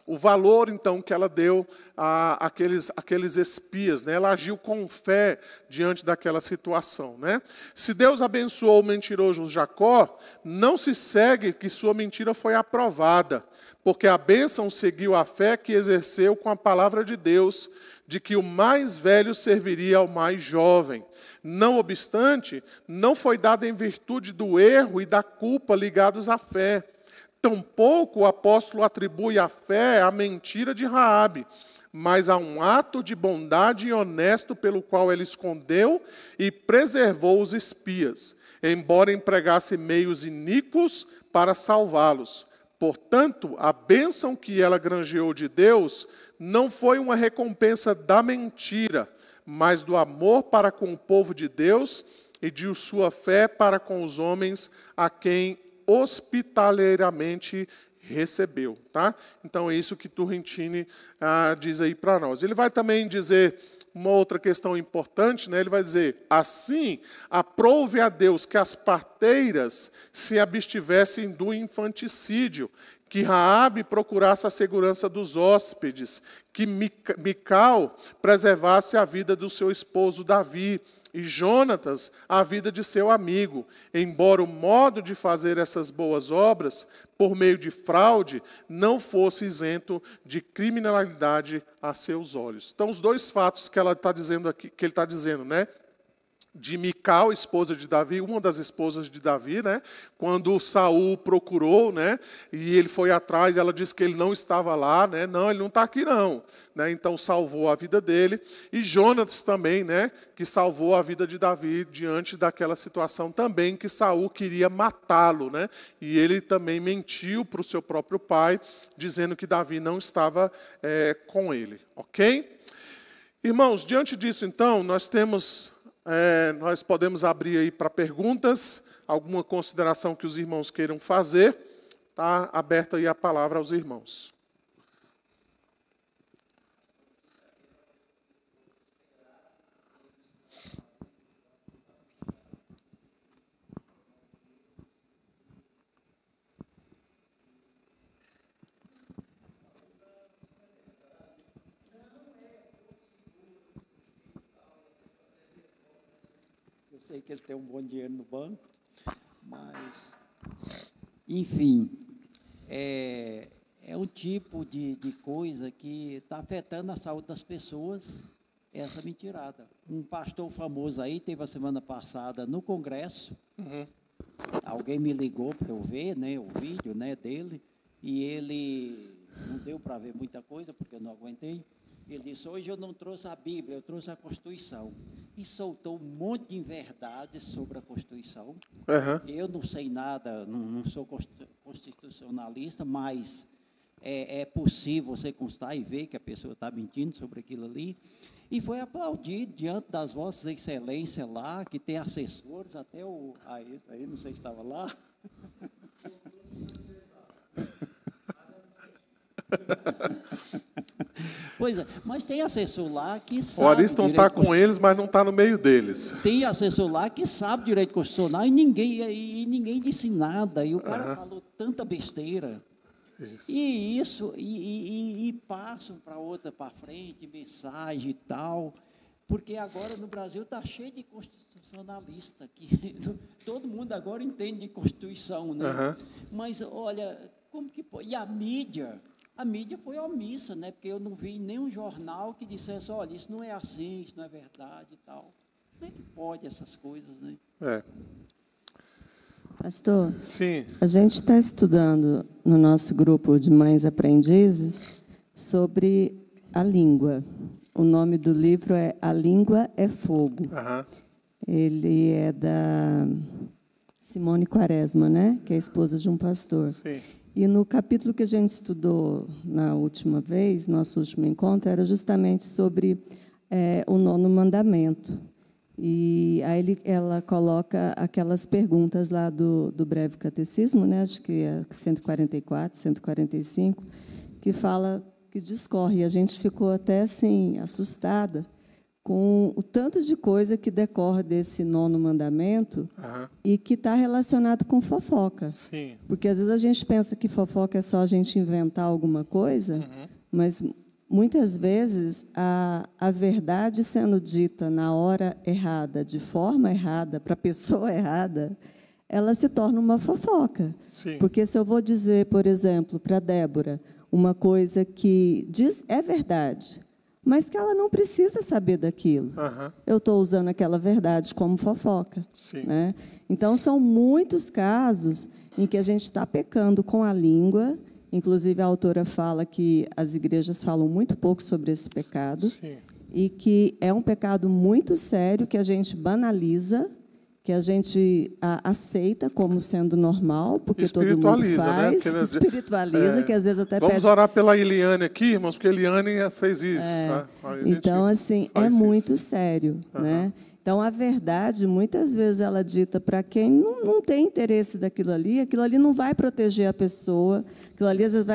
S1: o valor, então, que ela deu àqueles espias, né? Ela agiu com fé diante daquela situação, né? Se Deus abençoou o mentiroso Jacó, não se segue que sua mentira foi aprovada, porque a bênção seguiu a fé que exerceu com a palavra de Deus, de que o mais velho serviria ao mais jovem. Não obstante, não foi dada em virtude do erro e da culpa ligados à fé. Tampouco o apóstolo atribui à fé a mentira de Raabe, mas a um ato de bondade e honesto pelo qual ele escondeu e preservou os espias, embora empregasse meios iníquos para salvá-los. Portanto, a bênção que ela granjeou de Deus não foi uma recompensa da mentira, mas do amor para com o povo de Deus e de sua fé para com os homens a quem hospitaleiramente recebeu. Tá? Então é isso que Turrentini diz aí para nós. Ele vai também dizer uma outra questão importante, né? Ele vai dizer, assim, aprove a Deus que as parteiras se abstivessem do infanticídio, que Raabe procurasse a segurança dos hóspedes, que Mical preservasse a vida do seu esposo Davi, e Jonatas a vida de seu amigo, embora o modo de fazer essas boas obras, por meio de fraude, não fosse isento de criminalidade a seus olhos. Então, os dois fatos que ela está dizendo aqui, que ele está dizendo, né? de Mical, esposa de Davi, uma das esposas de Davi, né? Quando Saul procurou, né? E ele foi atrás, ela disse que ele não estava lá, né? Não, ele não está aqui não, né? Então salvou a vida dele. E Jonatas também, né? Que salvou a vida de Davi diante daquela situação também que Saul queria matá-lo, né? E ele também mentiu para o seu próprio pai, dizendo que Davi não estava com ele, ok? Irmãos, diante disso, então, nós podemos abrir aí para perguntas, alguma consideração que os irmãos queiram fazer. Está aberta aí a palavra aos irmãos.
S3: Sei que ele tem um bom dinheiro no banco, mas, enfim, é um tipo de coisa que está afetando a saúde das pessoas, essa mentirada. Um pastor famoso aí teve a semana passada no Congresso, alguém me ligou para eu ver, né, o vídeo, né, dele, e ele não deu para ver muita coisa, porque eu não aguentei. Ele disse, hoje eu não trouxe a Bíblia, eu trouxe a Constituição. E soltou um monte de inverdades sobre a Constituição.
S1: Uhum.
S3: Eu não sei nada, não sou constitucionalista, mas é possível você constar e ver que a pessoa está mentindo sobre aquilo ali. E foi aplaudido diante das vossas excelências lá, que tem assessores, até aí não sei se estava lá. Pois é, mas tem assessor lá que sabe.
S1: O Ariston está com eles, mas não está no meio deles.
S3: Tem assessor lá que sabe direito constitucional e ninguém disse nada. E o cara falou tanta besteira. Isso. E passam para frente, mensagem e tal. Porque agora no Brasil está cheio de constitucionalista, que todo mundo agora entende de Constituição, né? Mas, olha, como que pode? E a mídia foi omissa, né? Porque eu não vi nenhum jornal que dissesse, olha, isso não é assim, isso não é verdade e tal. Como é que pode essas coisas, né?
S2: Pastor,
S1: sim.
S2: A gente está estudando no nosso grupo de mães aprendizes sobre a língua. O nome do livro é A Língua é Fogo. Ele é da Simone Quaresma, né? Que é a esposa de um pastor.
S1: Sim.
S2: E no capítulo que a gente estudou na última vez, nosso último encontro, era justamente sobre o 9º mandamento. E aí ela coloca aquelas perguntas lá do breve catecismo, né? Acho que é 144, 145, que fala, que discorre. E a gente ficou até assim assustada com o tanto de coisa que decorre desse 9º mandamento e que está relacionado com fofoca.
S1: Sim.
S2: Porque, às vezes, a gente pensa que fofoca é só a gente inventar alguma coisa, mas, muitas vezes, a verdade sendo dita na hora errada, de forma errada, para a pessoa errada, ela se torna uma fofoca.
S1: Sim.
S2: Porque se eu vou dizer, por exemplo, para a Débora, uma coisa que diz é verdade, mas que ela não precisa saber daquilo. Eu estou usando aquela verdade como fofoca.
S1: Sim.
S2: Né? Então, são muitos casos em que a gente está pecando com a língua. Inclusive, a autora fala que as igrejas falam muito pouco sobre esse pecado.
S1: Sim.
S2: E que é um pecado muito sério, que a gente banaliza, que a gente aceita como sendo normal, porque todo mundo faz, né? Espiritualiza, que às vezes até
S1: vamos orar pela Eliane aqui, irmãos, porque a Eliane fez isso.
S2: Então, assim, é muito sério. Né? Então, a verdade, muitas vezes, ela é dita para quem não tem interesse daquilo ali não vai proteger a pessoa, aquilo ali, às vezes,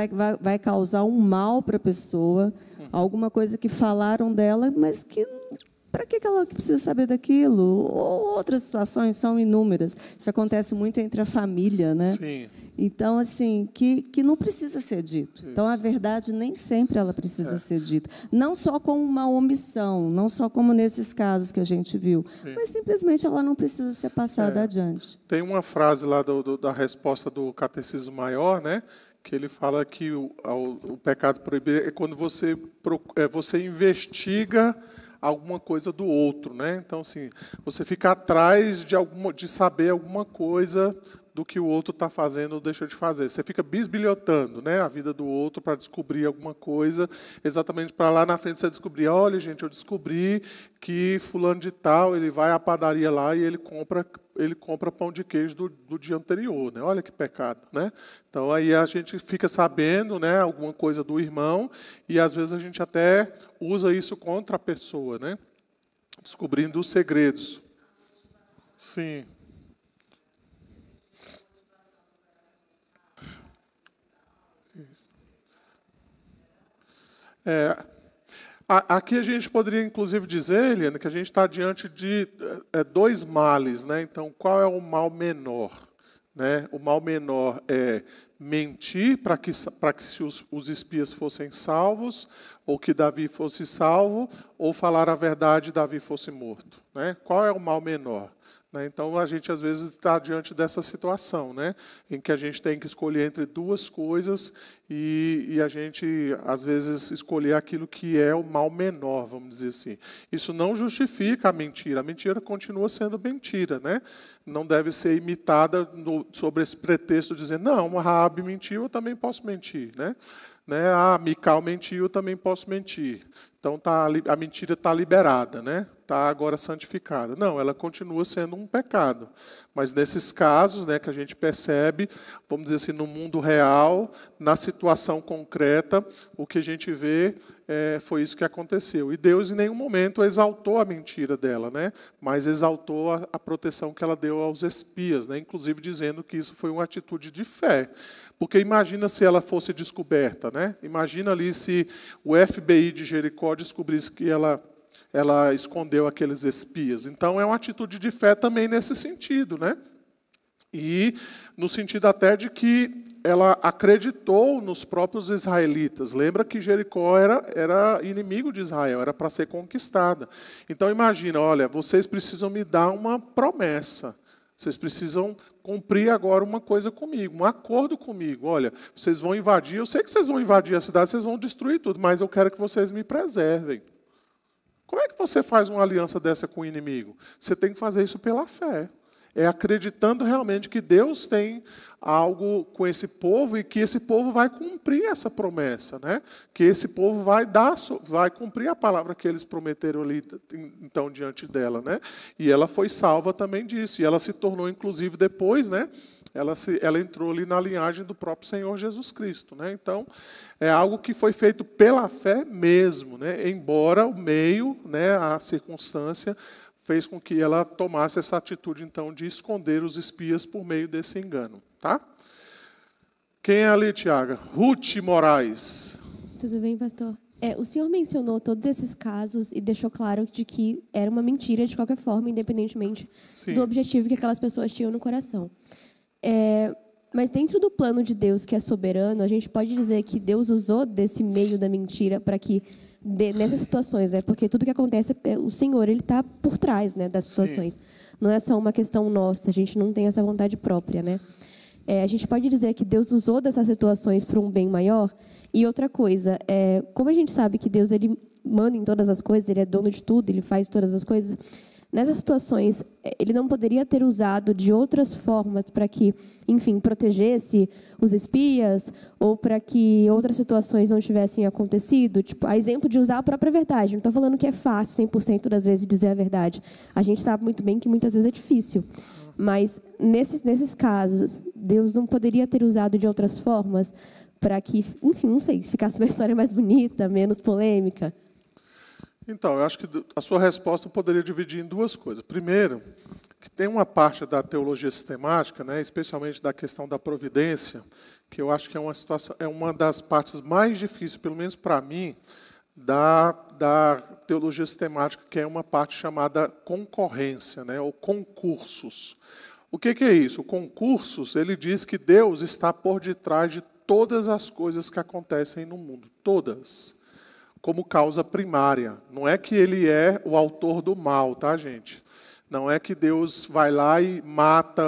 S2: vai causar um mal para a pessoa, alguma coisa que falaram dela, mas que... Para que ela precisa saber daquilo? Ou outras situações, são inúmeras. Isso acontece muito entre a família, né?
S1: Sim.
S2: Então, assim, que não precisa ser dito. Então, a verdade nem sempre ela precisa ser dita. Não só como uma omissão, não só como nesses casos que a gente viu, mas simplesmente ela não precisa ser passada adiante.
S1: Tem uma frase lá da resposta do Catecismo Maior, né? Que ele fala que o pecado proibido é quando você investiga alguma coisa do outro, né? Então, assim, você fica atrás de saber alguma coisa do que o outro está fazendo ou deixa de fazer. Você fica bisbilhotando, né, a vida do outro para descobrir alguma coisa, exatamente para lá na frente você descobrir, olha, gente, eu descobri que fulano de tal, ele vai à padaria lá e ele compra pão de queijo do dia anterior, né? Olha que pecado, né? Então aí a gente fica sabendo, né, alguma coisa do irmão e às vezes a gente até usa isso contra a pessoa, né? Descobrindo os segredos. Sim. Aqui a gente poderia, inclusive, dizer, Eliane, que a gente está diante de dois males, né? Então, qual é o mal menor? Né? O mal menor é mentir para que os espias fossem salvos, ou que Davi fosse salvo, ou falar a verdade e Davi fosse morto. Né? Qual é o mal menor? Então, a gente, às vezes, está diante dessa situação, né? Em que a gente tem que escolher entre duas coisas e a gente, às vezes, escolher aquilo que é o mal menor, vamos dizer assim. Isso não justifica a mentira continua sendo mentira, né? Não deve ser imitada sobre esse pretexto de dizer, não, Raabe mentiu, eu também posso mentir, né? Mical mentiu, eu também posso mentir. Então a mentira está liberada, né? Está agora santificada. Não, ela continua sendo um pecado. Mas nesses casos, né, que a gente percebe, vamos dizer assim, no mundo real, na situação concreta, o que a gente vê foi isso que aconteceu. E Deus em nenhum momento exaltou a mentira dela, né? Mas exaltou a proteção que ela deu aos espias, né? Inclusive dizendo que isso foi uma atitude de fé. Porque imagina se ela fosse descoberta, né? Imagina ali se o FBI de Jericó descobrisse que ela escondeu aqueles espias. Então, é uma atitude de fé também nesse sentido, né? E no sentido até de que ela acreditou nos próprios israelitas. Lembra que Jericó era inimigo de Israel, era para ser conquistada. Então, imagina, olha, vocês precisam me dar uma promessa. Vocês precisam cumprir agora uma coisa comigo, um acordo comigo. Olha, vocês vão invadir, eu sei que vocês vão invadir a cidade, vocês vão destruir tudo, mas eu quero que vocês me preservem. Como é que você faz uma aliança dessa com o inimigo? Você tem que fazer isso pela fé. É acreditando realmente que Deus tem algo com esse povo e que esse povo vai cumprir essa promessa, né? Que esse povo vai cumprir a palavra que eles prometeram ali, então, diante dela, né? E ela foi salva também disso. E ela se tornou, inclusive, depois, né? Ela entrou ali na linhagem do próprio Senhor Jesus Cristo, né? Então, é algo que foi feito pela fé mesmo, né? Embora o meio, né, a circunstância, fez com que ela tomasse essa atitude, então, de esconder os espias por meio desse engano. Tá? Quem é ali, Tiago? Ruth Moraes.
S4: Tudo bem, pastor? O senhor mencionou todos esses casos e deixou claro de que era uma mentira de qualquer forma, independentemente
S1: Sim.
S4: do objetivo que aquelas pessoas tinham no coração. Mas dentro do plano de Deus, que é soberano, a gente pode dizer que Deus usou desse meio da mentira para que, nessas situações, né? Porque tudo que acontece, o Senhor ele está por trás, né, das situações. Sim. Não é só uma questão nossa, a gente não tem essa vontade própria, né? A gente pode dizer que Deus usou dessas situações para um bem maior. E outra coisa, como a gente sabe que Deus ele manda em todas as coisas, ele é dono de tudo, ele faz todas as coisas, nessas situações, ele não poderia ter usado de outras formas para que, enfim, protegesse os espias ou para que outras situações não tivessem acontecido? Tipo, a exemplo de usar a própria verdade. Não estou falando que é fácil 100% das vezes dizer a verdade. A gente sabe muito bem que muitas vezes é difícil. Mas, nesses casos, Deus não poderia ter usado de outras formas para que, enfim, não sei, ficasse uma história mais bonita, menos polêmica?
S1: Então, eu acho que a sua resposta eu poderia dividir em duas coisas. Primeiro, que tem uma parte da teologia sistemática, né, especialmente da questão da providência, que eu acho que é uma das partes mais difíceis, pelo menos para mim, da teologia sistemática, que é uma parte chamada concorrência, né, ou concursos. O que é isso? O concursos, ele diz que Deus está por detrás de todas as coisas que acontecem no mundo, todas, como causa primária. Não é que ele é o autor do mal, tá, gente? Não é que Deus vai lá e mata,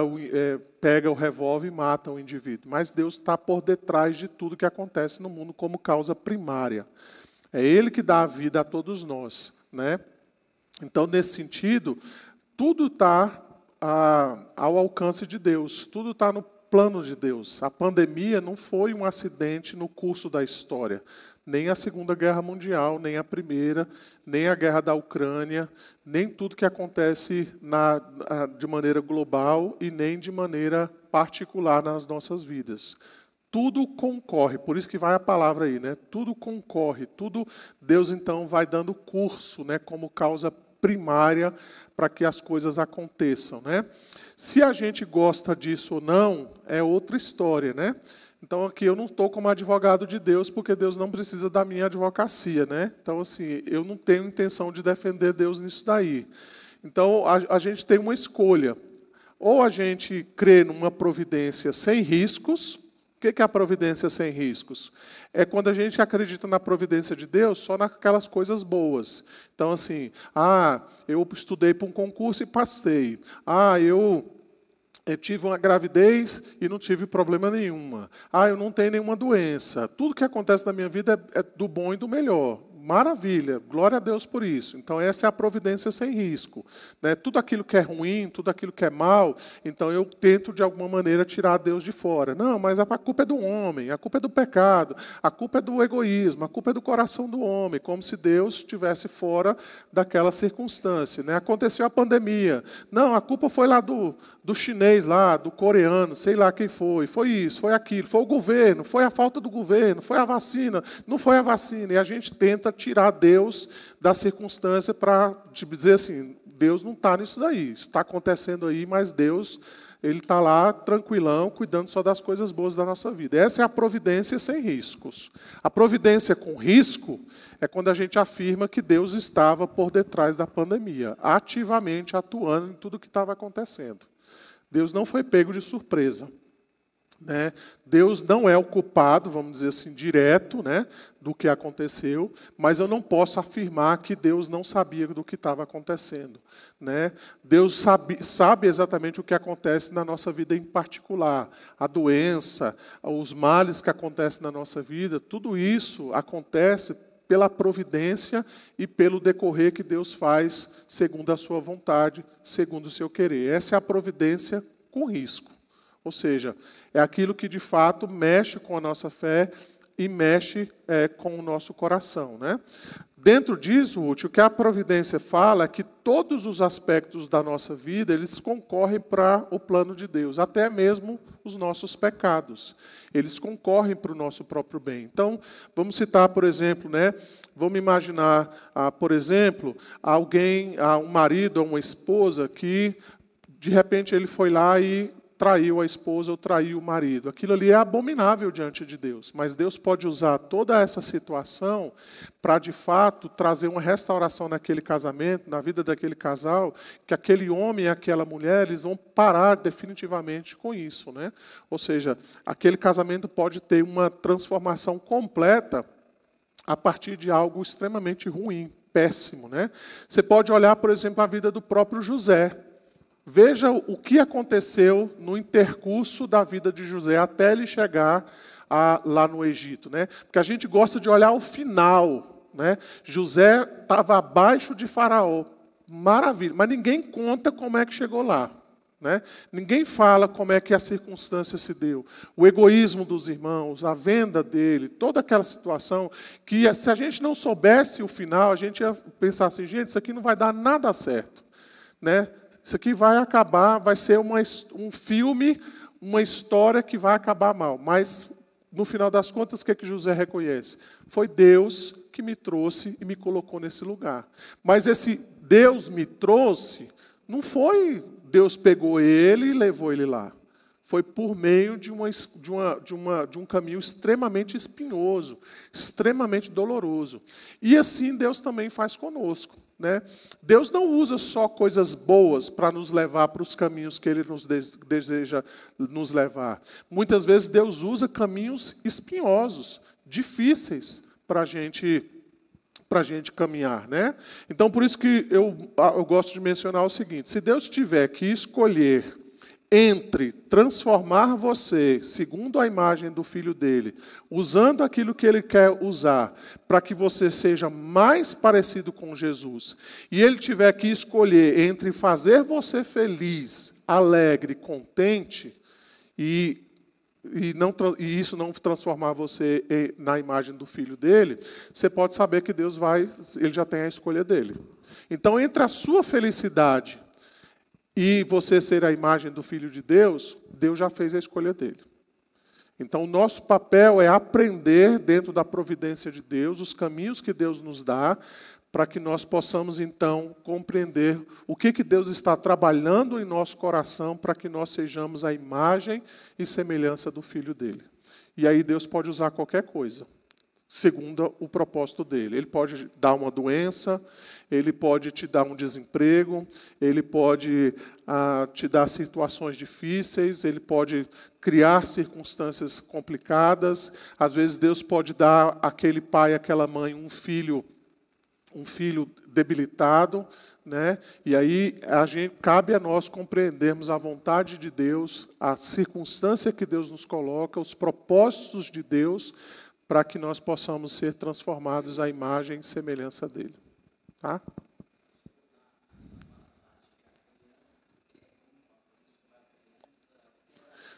S1: pega o revólver e mata o indivíduo. Mas Deus está por detrás de tudo que acontece no mundo como causa primária. É Ele que dá a vida a todos nós, né? Então, nesse sentido, tudo está ao alcance de Deus, tudo está no plano de Deus. A pandemia não foi um acidente no curso da história. Nem a Segunda Guerra Mundial, nem a Primeira, nem a Guerra da Ucrânia, nem tudo que acontece de maneira global e nem de maneira particular nas nossas vidas. Tudo concorre, por isso que vai a palavra aí, né? Tudo concorre, tudo Deus então vai dando curso, né, como causa primária para que as coisas aconteçam, né? Se a gente gosta disso ou não, é outra história, né? Então, aqui eu não estou como advogado de Deus, porque Deus não precisa da minha advocacia, né? Então, assim, eu não tenho intenção de defender Deus nisso daí. Então, a gente tem uma escolha. Ou a gente crê numa providência sem riscos. O que é a providência sem riscos? É quando a gente acredita na providência de Deus só naquelas coisas boas. Então, assim, eu estudei para um concurso e passei. Eu tive uma gravidez e não tive problema nenhuma. Eu não tenho nenhuma doença. Tudo que acontece na minha vida é do bom e do melhor. Maravilha, glória a Deus por isso. Então, essa é a providência sem risco, né? Tudo aquilo que é ruim, tudo aquilo que é mal, então eu tento, de alguma maneira, tirar Deus de fora. Não, mas a culpa é do homem, a culpa é do pecado, a culpa é do egoísmo, a culpa é do coração do homem, como se Deus estivesse fora daquela circunstância, né? Aconteceu a pandemia. Não, a culpa foi lá do chinês, lá, do coreano, sei lá quem foi isso, foi aquilo, foi o governo, foi a falta do governo, foi a vacina, não foi a vacina. E a gente tenta tirar Deus da circunstância para dizer assim, Deus não está nisso daí, isso está acontecendo aí, mas Deus, Ele está lá tranquilão, cuidando só das coisas boas da nossa vida. Essa é a providência sem riscos. A providência com risco é quando a gente afirma que Deus estava por detrás da pandemia, ativamente atuando em tudo o que estava acontecendo. Deus não foi pego de surpresa, né? Deus não é o culpado, vamos dizer assim, direto, né, do que aconteceu, mas eu não posso afirmar que Deus não sabia do que estava acontecendo, né? Deus sabe exatamente o que acontece na nossa vida em particular. A doença, os males que acontecem na nossa vida, tudo isso acontece pela providência e pelo decorrer que Deus faz segundo a sua vontade, segundo o seu querer. Essa é a providência com risco. Ou seja, é aquilo que de fato mexe com a nossa fé e mexe com o nosso coração, né? Dentro disso, Ruth, o que a providência fala é que todos os aspectos da nossa vida, eles concorrem para o plano de Deus, até mesmo os nossos pecados. Eles concorrem para o nosso próprio bem. Então, vamos citar, por exemplo, né? Vamos imaginar, por exemplo, um marido ou uma esposa que, de repente, ele foi lá e traiu a esposa ou traiu o marido. Aquilo ali é abominável diante de Deus. Mas Deus pode usar toda essa situação para, de fato, trazer uma restauração naquele casamento, na vida daquele casal, que aquele homem e aquela mulher, eles vão parar definitivamente com isso, né? Ou seja, aquele casamento pode ter uma transformação completa a partir de algo extremamente ruim, péssimo, né? Você pode olhar, por exemplo, a vida do próprio José. Veja o que aconteceu no intercurso da vida de José até ele chegar lá no Egito, né? Porque a gente gosta de olhar o final, né? José estava abaixo de Faraó, maravilha, mas ninguém conta como é que chegou lá, né? Ninguém fala como é que a circunstância se deu. O egoísmo dos irmãos, a venda dele, toda aquela situação que, se a gente não soubesse o final, a gente ia pensar assim, gente, isso aqui não vai dar nada certo, né? Isso aqui vai acabar, vai ser um filme, uma história que vai acabar mal. Mas, no final das contas, o que José reconhece? Foi Deus que me trouxe e me colocou nesse lugar. Mas esse Deus me trouxe, não foi Deus pegou ele e levou ele lá. Foi por meio de um caminho extremamente espinhoso, extremamente doloroso. E assim Deus também faz conosco, né? Deus não usa só coisas boas para nos levar para os caminhos que Ele deseja nos levar. Muitas vezes Deus usa caminhos espinhosos, difíceis para a gente caminhar, né? Então, por isso que eu gosto de mencionar o seguinte: se Deus tiver que escolher entre transformar você, segundo a imagem do Filho dele, usando aquilo que ele quer usar, para que você seja mais parecido com Jesus, e ele tiver que escolher entre fazer você feliz, alegre, contente, e isso não transformar você na imagem do Filho dele, você pode saber que Deus ele já tem a escolha dele. Então, entre a sua felicidade e você ser a imagem do Filho de Deus, Deus já fez a escolha dele. Então, o nosso papel é aprender, dentro da providência de Deus, os caminhos que Deus nos dá, para que nós possamos, então, compreender o que Deus está trabalhando em nosso coração para que nós sejamos a imagem e semelhança do Filho dele. E aí Deus pode usar qualquer coisa, segundo o propósito dele. Ele pode dar uma doença, ele pode te dar um desemprego, ele pode te dar situações difíceis, ele pode criar circunstâncias complicadas. Às vezes Deus pode dar àquele pai, àquela mãe, um filho debilitado, né? E aí cabe a nós compreendermos a vontade de Deus, a circunstância que Deus nos coloca, os propósitos de Deus, para que nós possamos ser transformados à imagem e semelhança dele. Tá?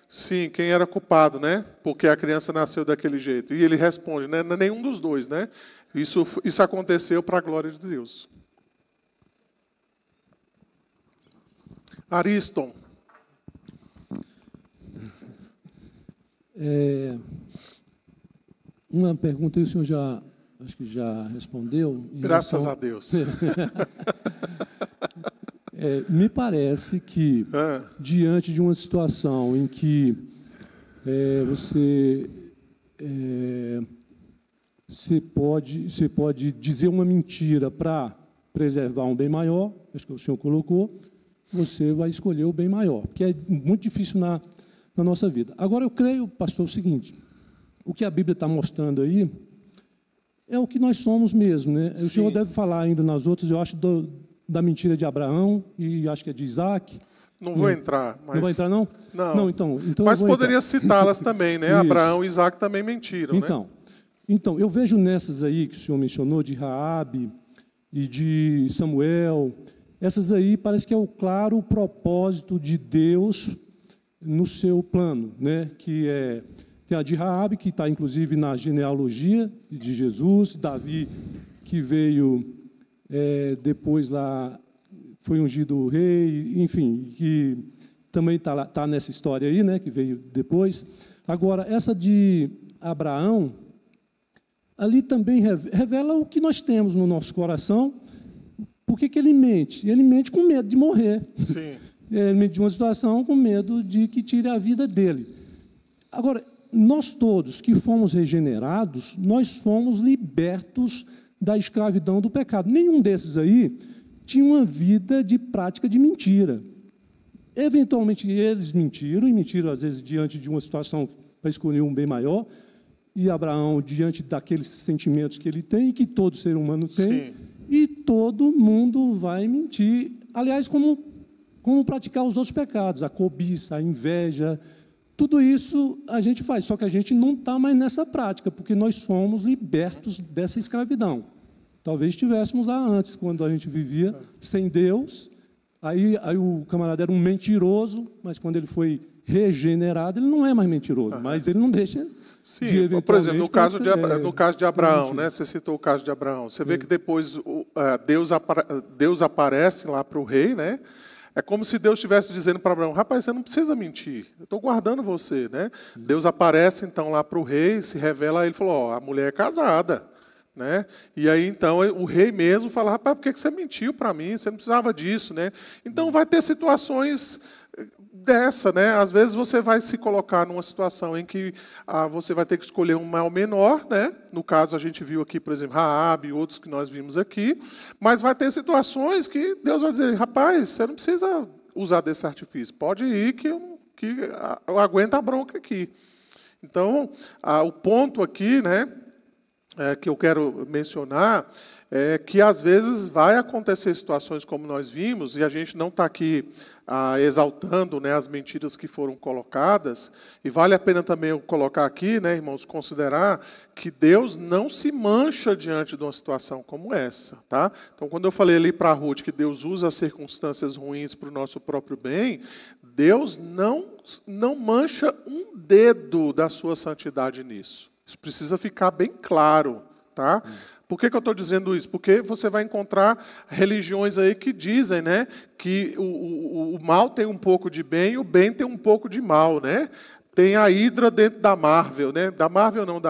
S1: Sim, quem era culpado, né? Porque a criança nasceu daquele jeito. E ele responde, né? Nenhum dos dois, né? Isso aconteceu para a glória de Deus. Ariston.
S5: Uma pergunta que o senhor acho que já respondeu.
S1: Graças a Deus.
S5: Me parece que, diante de uma situação em que você pode dizer uma mentira para preservar um bem maior, acho que o senhor colocou, você vai escolher o bem maior, que é muito difícil na nossa vida. Agora, eu creio, pastor, o seguinte, o que a Bíblia está mostrando aí é o que nós somos mesmo, né? O senhor deve falar ainda nas outras, eu acho, da mentira de Abraão e acho que é de Isaac.
S1: Não vou entrar. Mas...
S5: Não vai entrar, não?
S1: Não.
S5: Então
S1: mas poderia citá-las também, né? Abraão e Isaac também mentiram, né?
S5: Então, eu vejo nessas aí que o senhor mencionou, de Raabe e de Samuel, essas aí parece que é o claro propósito de Deus no seu plano, né? Que tem a de Raabe, que está inclusive na genealogia de Jesus, Davi, que veio depois lá, foi ungido rei, enfim, que também está nessa história aí, né? Que veio depois. Agora, essa de Abraão, ali também revela o que nós temos no nosso coração. Por que ele mente? Ele mente com medo de morrer.
S1: Sim.
S5: Ele mente de uma situação com medo de que tire a vida dele. Agora, nós todos que fomos regenerados, nós fomos libertos da escravidão do pecado. Nenhum desses aí tinha uma vida de prática de mentira. Eventualmente, eles mentiram, e mentiram, às vezes, diante de uma situação para escolher um bem maior, e Abraão, diante daqueles sentimentos que ele tem, e que todo ser humano tem, sim, e todo mundo vai mentir. Aliás, como praticar os outros pecados, a cobiça, a inveja, tudo isso a gente faz, só que a gente não está mais nessa prática, porque nós fomos libertos dessa escravidão. Talvez estivéssemos lá antes, quando a gente vivia sem Deus, aí o camarada era um mentiroso, mas quando ele foi regenerado, ele não é mais mentiroso, mas ele não deixa...
S1: Sim, por exemplo, no caso de Abraão, né? Você citou o caso de Abraão. Você vê que depois Deus aparece lá para o rei, né? É como se Deus estivesse dizendo para Abraão, rapaz, você não precisa mentir, eu estou guardando você, né? Deus aparece então lá para o rei, se revela, ele falou, a mulher é casada, né? E aí então o rei mesmo fala, rapaz, por que você mentiu para mim? Você não precisava disso, né? Então vai ter situações dessa, né? Às vezes você vai se colocar numa situação em que você vai ter que escolher um mal menor, né? No caso a gente viu aqui, por exemplo, Raabe e outros que nós vimos aqui, mas vai ter situações que Deus vai dizer, rapaz, você não precisa usar desse artifício, pode ir que eu aguento a bronca aqui. Então, o ponto aqui, né, que eu quero mencionar que às vezes vai acontecer situações como nós vimos, e a gente não está aqui exaltando, né, as mentiras que foram colocadas, e vale a pena também eu colocar aqui, né, irmãos, considerar que Deus não se mancha diante de uma situação como essa. Tá? Então, quando eu falei ali para a Ruth que Deus usa as circunstâncias ruins para o nosso próprio bem, Deus não mancha um dedo da sua santidade nisso. Isso precisa ficar bem claro. Tá? Por que eu estou dizendo isso? Porque você vai encontrar religiões aí que dizem, né, que o mal tem um pouco de bem e o bem tem um pouco de mal. Né? Tem a Hidra dentro da Marvel. Né? Da Marvel não,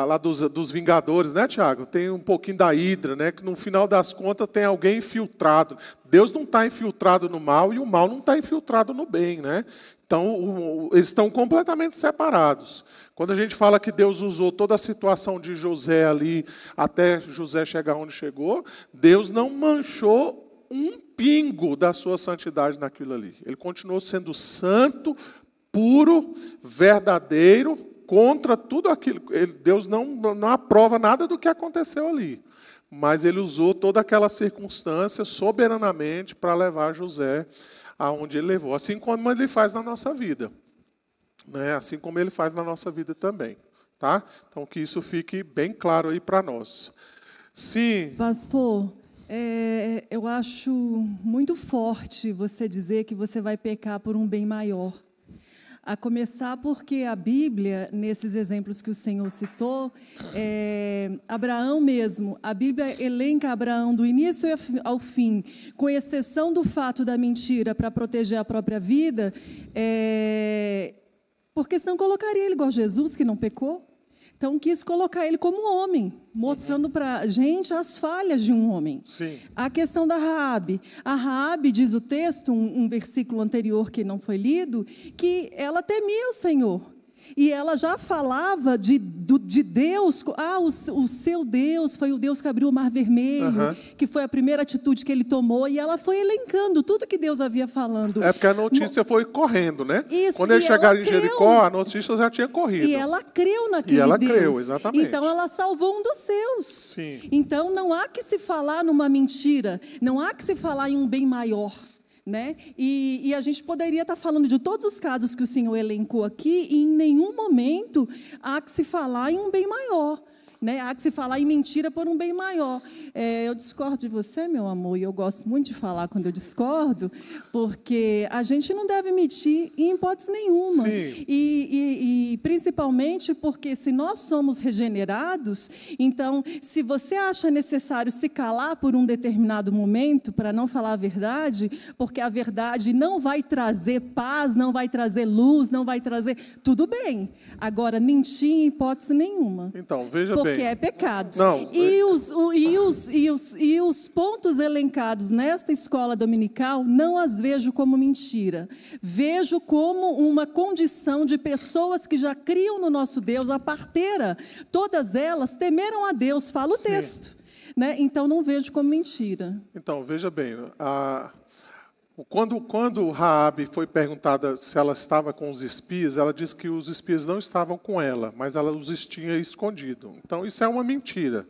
S1: lá dos Vingadores, né, Tiago? Tem um pouquinho da Hidra, né, que no final das contas tem alguém infiltrado. Deus não está infiltrado no mal e o mal não está infiltrado no bem. Né? Então, eles estão completamente separados. Quando a gente fala que Deus usou toda a situação de José ali, até José chegar onde chegou, Deus não manchou um pingo da sua santidade naquilo ali. Ele continuou sendo santo, puro, verdadeiro, contra tudo aquilo. Deus não aprova nada do que aconteceu ali. Mas ele usou toda aquela circunstância soberanamente para levar José aonde ele levou. Assim como ele faz na nossa vida. Né? Assim como ele faz na nossa vida também. Tá? Então, que isso fique bem claro aí para nós. Sim.
S6: Pastor, eu acho muito forte você dizer que você vai pecar por um bem maior. A começar porque a Bíblia, nesses exemplos que o Senhor citou, Abraão mesmo, a Bíblia elenca Abraão do início ao fim, com exceção do fato da mentira para proteger a própria vida, porque senão colocaria ele igual Jesus, que não pecou. Então, quis colocar ele como homem, mostrando para a gente as falhas de um homem.
S1: Sim.
S6: A questão da Raabe. A Raabe, diz o texto, um versículo anterior que não foi lido, que ela temia o Senhor. E ela já falava de Deus, o seu Deus foi o Deus que abriu o Mar Vermelho, que foi a primeira atitude que ele tomou, e ela foi elencando tudo que Deus havia falando.
S1: É porque a notícia foi correndo, né?
S6: Isso,
S1: quando eles chegaram em Jericó, a notícia já tinha corrido.
S6: E ela creu naquele
S1: E ela
S6: Deus.
S1: creu, exatamente.
S6: Então ela salvou um dos seus.
S1: Sim.
S6: Então não há que se falar numa mentira, não há que se falar em um bem maior. Né? E a gente poderia estar falando de todos os casos que o Senhor elencou aqui, e em nenhum momento há que se falar em um bem maior. Né? Há que se falar em mentira por um bem maior. Eu discordo de você, meu amor, e eu gosto muito de falar quando eu discordo, porque a gente não deve mentir em hipótese nenhuma.
S1: Sim.
S6: E principalmente porque se nós somos regenerados, então, se você acha necessário se calar por um determinado momento para não falar a verdade, porque a verdade não vai trazer paz, não vai trazer luz, não vai trazer... Tudo bem. Agora, mentir em hipótese nenhuma.
S1: Então, veja
S6: porque
S1: bem.
S6: é pecado.
S1: Não,
S6: E os pontos elencados nesta escola dominical, não as vejo como mentira. Vejo como uma condição de pessoas que já criam no nosso Deus, a parteira. Todas elas temeram a Deus, fala o texto. Né? Então, não vejo como mentira.
S1: Então, veja bem. Quando Raabe foi perguntada se ela estava com os espias, ela disse que os espias não estavam com ela, mas ela os tinha escondido. Então, isso é uma mentira.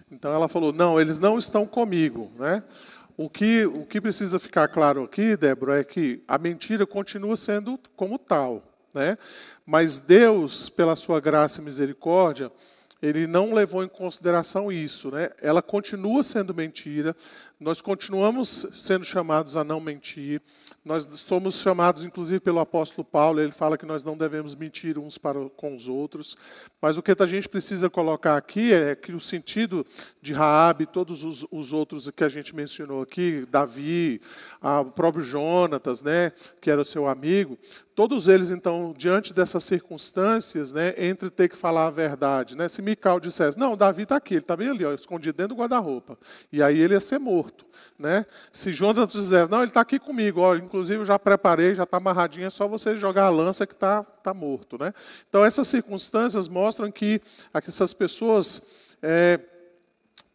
S1: Então, ela falou, não, eles não estão comigo. Né? O que precisa ficar claro aqui, Débora, é que a mentira continua sendo como tal. Né? Mas Deus, pela sua graça e misericórdia, ele não levou em consideração isso. Né? Ela continua sendo mentira, nós continuamos sendo chamados a não mentir, nós somos chamados, inclusive, pelo apóstolo Paulo, ele fala que nós não devemos mentir uns com os outros, mas o que a gente precisa colocar aqui é que o sentido de Raabe, todos os outros que a gente mencionou aqui, Davi, o próprio Jonatas, né, que era o seu amigo, todos eles, então, diante dessas circunstâncias, né, entre ter que falar a verdade, né, se Mical dissesse, não, Davi está aqui, ele está bem ali, ó, escondido dentro do guarda-roupa, e aí ele ia ser morto. Né? Se Jonatas dissesse, não, ele está aqui comigo, ó, inclusive eu já preparei, já está amarradinho, é só você jogar a lança que está morto. Né? Então, essas circunstâncias mostram que essas pessoas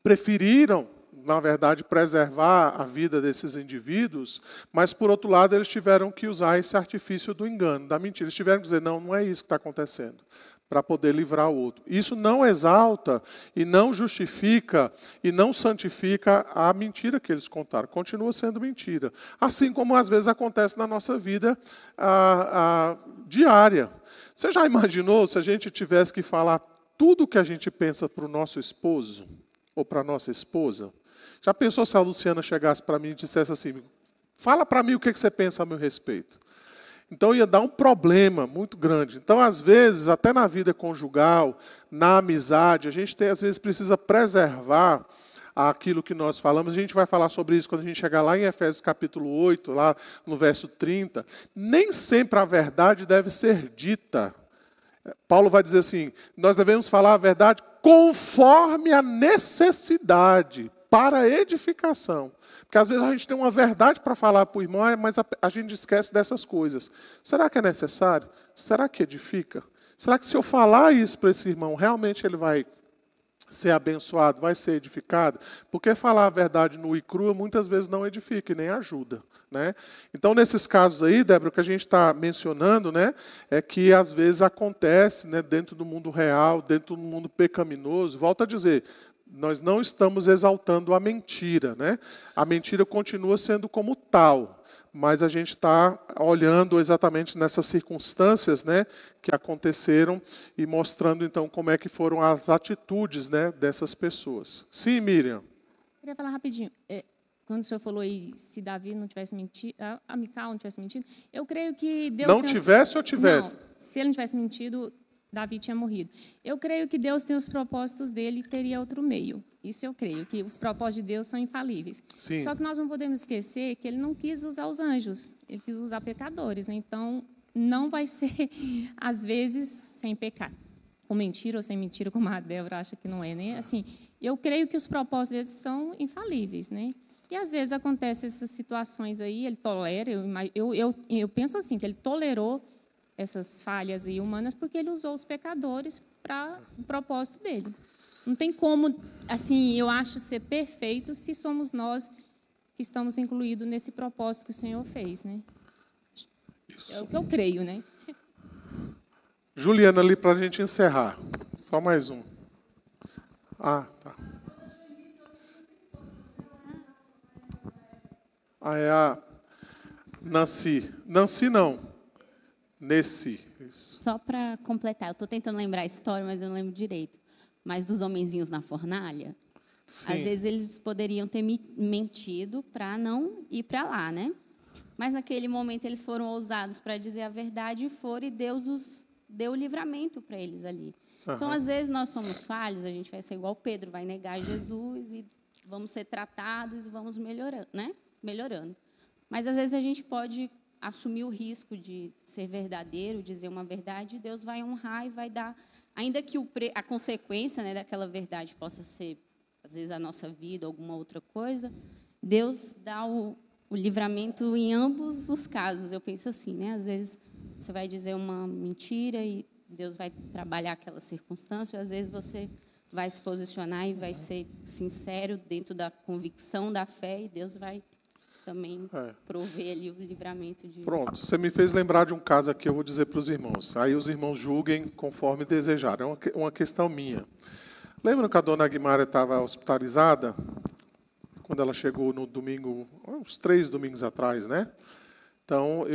S1: preferiram, na verdade, preservar a vida desses indivíduos, mas, por outro lado, eles tiveram que usar esse artifício do engano, da mentira. Eles tiveram que dizer, não, não é isso que está acontecendo, para poder livrar o outro. Isso não exalta e não justifica e não santifica a mentira que eles contaram. Continua sendo mentira. Assim como, às vezes, acontece na nossa vida diária. Você já imaginou se a gente tivesse que falar tudo o que a gente pensa para o nosso esposo ou para a nossa esposa? Já pensou se a Luciana chegasse para mim e dissesse assim, fala para mim o que você pensa a meu respeito? Então ia dar um problema muito grande. Então, às vezes, até na vida conjugal, na amizade, a gente às vezes precisa preservar aquilo que nós falamos. A gente vai falar sobre isso quando a gente chegar lá em Efésios capítulo 8, lá no verso 30. Nem sempre a verdade deve ser dita. Paulo vai dizer assim, nós devemos falar a verdade conforme a necessidade, para edificação. Porque às vezes a gente tem uma verdade para falar para o irmão, mas a gente esquece dessas coisas. Será que é necessário? Será que edifica? Será que se eu falar isso para esse irmão, realmente ele vai ser abençoado, vai ser edificado? Porque falar a verdade nua e crua muitas vezes não edifica e nem ajuda. Né? Então, nesses casos aí, Débora, o que a gente está mencionando, né, é que às vezes acontece, né, dentro do mundo real, dentro do mundo pecaminoso. Volto a dizer, nós não estamos exaltando a mentira. Né? A mentira continua sendo como tal, mas a gente está olhando exatamente nessas circunstâncias, né, que aconteceram e mostrando então como é que foram as atitudes, né, dessas pessoas. Sim, Miriam?
S7: Queria falar rapidinho. Quando o senhor falou aí, se Davi não tivesse mentido, a Mical não tivesse mentido, eu creio que Deus...
S1: Não tivesse ou tivesse?
S7: Não, se ele não tivesse mentido, Davi tinha morrido. Eu creio que Deus tem os propósitos dele e teria outro meio. Isso eu creio, que os propósitos de Deus são infalíveis.
S1: Sim.
S7: Só que nós não podemos esquecer que ele não quis usar os anjos, ele quis usar pecadores. Né? Então, não vai ser, às vezes, sem pecado. Com mentira ou sem mentira, como a Débora acha que não é. Né? Assim, eu creio que os propósitos deles são infalíveis, né? E, às vezes, acontecem essas situações aí, ele tolera, eu penso assim, que ele tolerou essas falhas aí humanas porque ele usou os pecadores para o propósito dele. Não tem como, assim, eu acho, ser perfeito se somos nós que estamos incluídos nesse propósito que o Senhor fez. Né? É o que eu creio, né?
S1: Juliana, ali para a gente encerrar. Só mais um. Ah, tá. É a Nancy. Nancy não. Nessi.
S8: Só para completar, eu estou tentando lembrar a história, mas eu não lembro direito. Mas dos homenzinhos na fornalha,
S1: Sim.
S8: Às vezes eles poderiam ter mentido para não ir para lá, né? Mas naquele momento eles foram ousados para dizer a verdade e foram, e Deus os deu o livramento para eles ali.
S1: Uhum.
S8: Então, às vezes nós somos falhos, a gente vai ser igual Pedro, vai negar Jesus e vamos ser tratados e vamos melhorando, né? Melhorando. Mas às vezes a gente pode assumir o risco de ser verdadeiro, dizer uma verdade, e Deus vai honrar e vai dar, ainda que a consequência, né, daquela verdade possa ser, às vezes, a nossa vida, alguma outra coisa, Deus dá o livramento em ambos os casos. Eu penso assim, né? Às vezes você vai dizer uma mentira e Deus vai trabalhar aquela circunstância, às vezes você vai se posicionar e vai ser sincero dentro da convicção da fé, e Deus vai também prover ali o livramento de...
S1: Pronto, você me fez lembrar de um caso aqui, eu vou dizer para os irmãos. Aí os irmãos julguem conforme desejarem. É uma questão minha. Lembram que a dona Guimarães estava hospitalizada? Quando ela chegou no domingo, uns 3 domingos atrás, né? Então,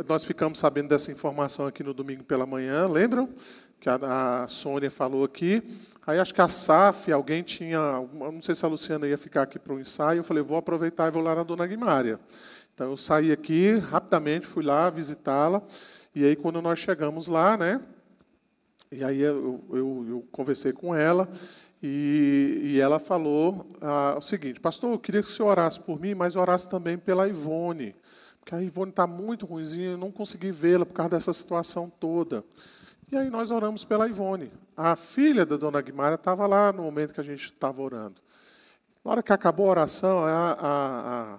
S1: nós ficamos sabendo dessa informação aqui no domingo pela manhã, lembram? Que a Sônia falou aqui. Aí acho que a SAF, alguém tinha... Não sei se a Luciana ia ficar aqui para o ensaio. Eu falei, vou aproveitar e vou lá na dona Guimarães. Então, eu saí aqui, rapidamente, fui lá visitá-la. E aí, quando nós chegamos lá, né? E aí eu conversei com ela. E ela falou o seguinte, pastor, eu queria que o senhor orasse por mim, mas orasse também pela Ivone. Porque a Ivone está muito ruimzinha, eu não consegui vê-la por causa dessa situação toda. E aí nós oramos pela Ivone. A filha da dona Guimarães estava lá no momento que a gente estava orando. Na hora que acabou a oração, a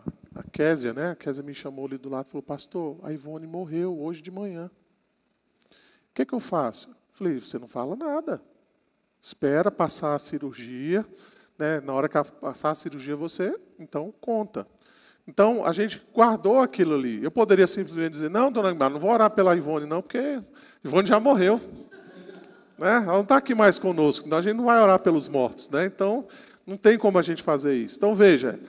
S1: Késia, né? A Késia me chamou ali do lado e falou, pastor, a Ivone morreu hoje de manhã. O que eu faço? Eu falei, você não fala nada. Espera passar a cirurgia, né? Na hora que passar a cirurgia, você, então, conta. Então, a gente guardou aquilo ali. Eu poderia simplesmente dizer, não, dona Guimar, não vou orar pela Ivone, não, porque Ivone já morreu. Né? Ela não está aqui mais conosco, então a gente não vai orar pelos mortos. Né? Então, não tem como a gente fazer isso. Então, veja,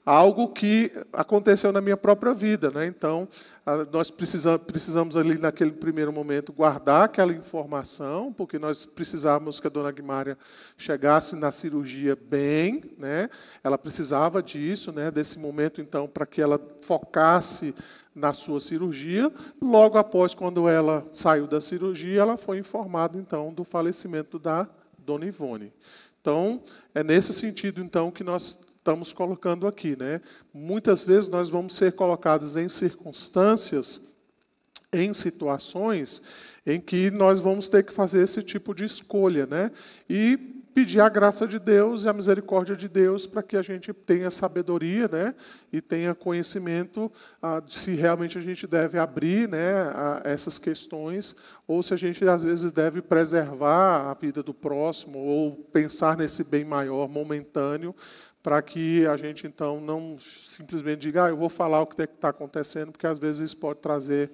S1: algo que aconteceu na minha própria vida. Né? Então, nós precisamos ali, naquele primeiro momento, guardar aquela informação, porque nós precisávamos que a dona Guimária chegasse na cirurgia bem. Né? Ela precisava disso, né? Desse momento, então, para que ela focasse na sua cirurgia. Logo após, quando ela saiu da cirurgia, ela foi informada, então, do falecimento da dona Ivone. Então, é nesse sentido, então, que nós estamos colocando aqui, né? Muitas vezes nós vamos ser colocados em circunstâncias, em situações, em que nós vamos ter que fazer esse tipo de escolha, né? E pedir a graça de Deus e a misericórdia de Deus para que a gente tenha sabedoria, né? E tenha conhecimento de se realmente a gente deve abrir, né, a essas questões, ou se a gente, às vezes, deve preservar a vida do próximo, ou pensar nesse bem maior, momentâneo, para que a gente, então, não simplesmente diga, eu vou falar o que está acontecendo, porque, às vezes, isso pode trazer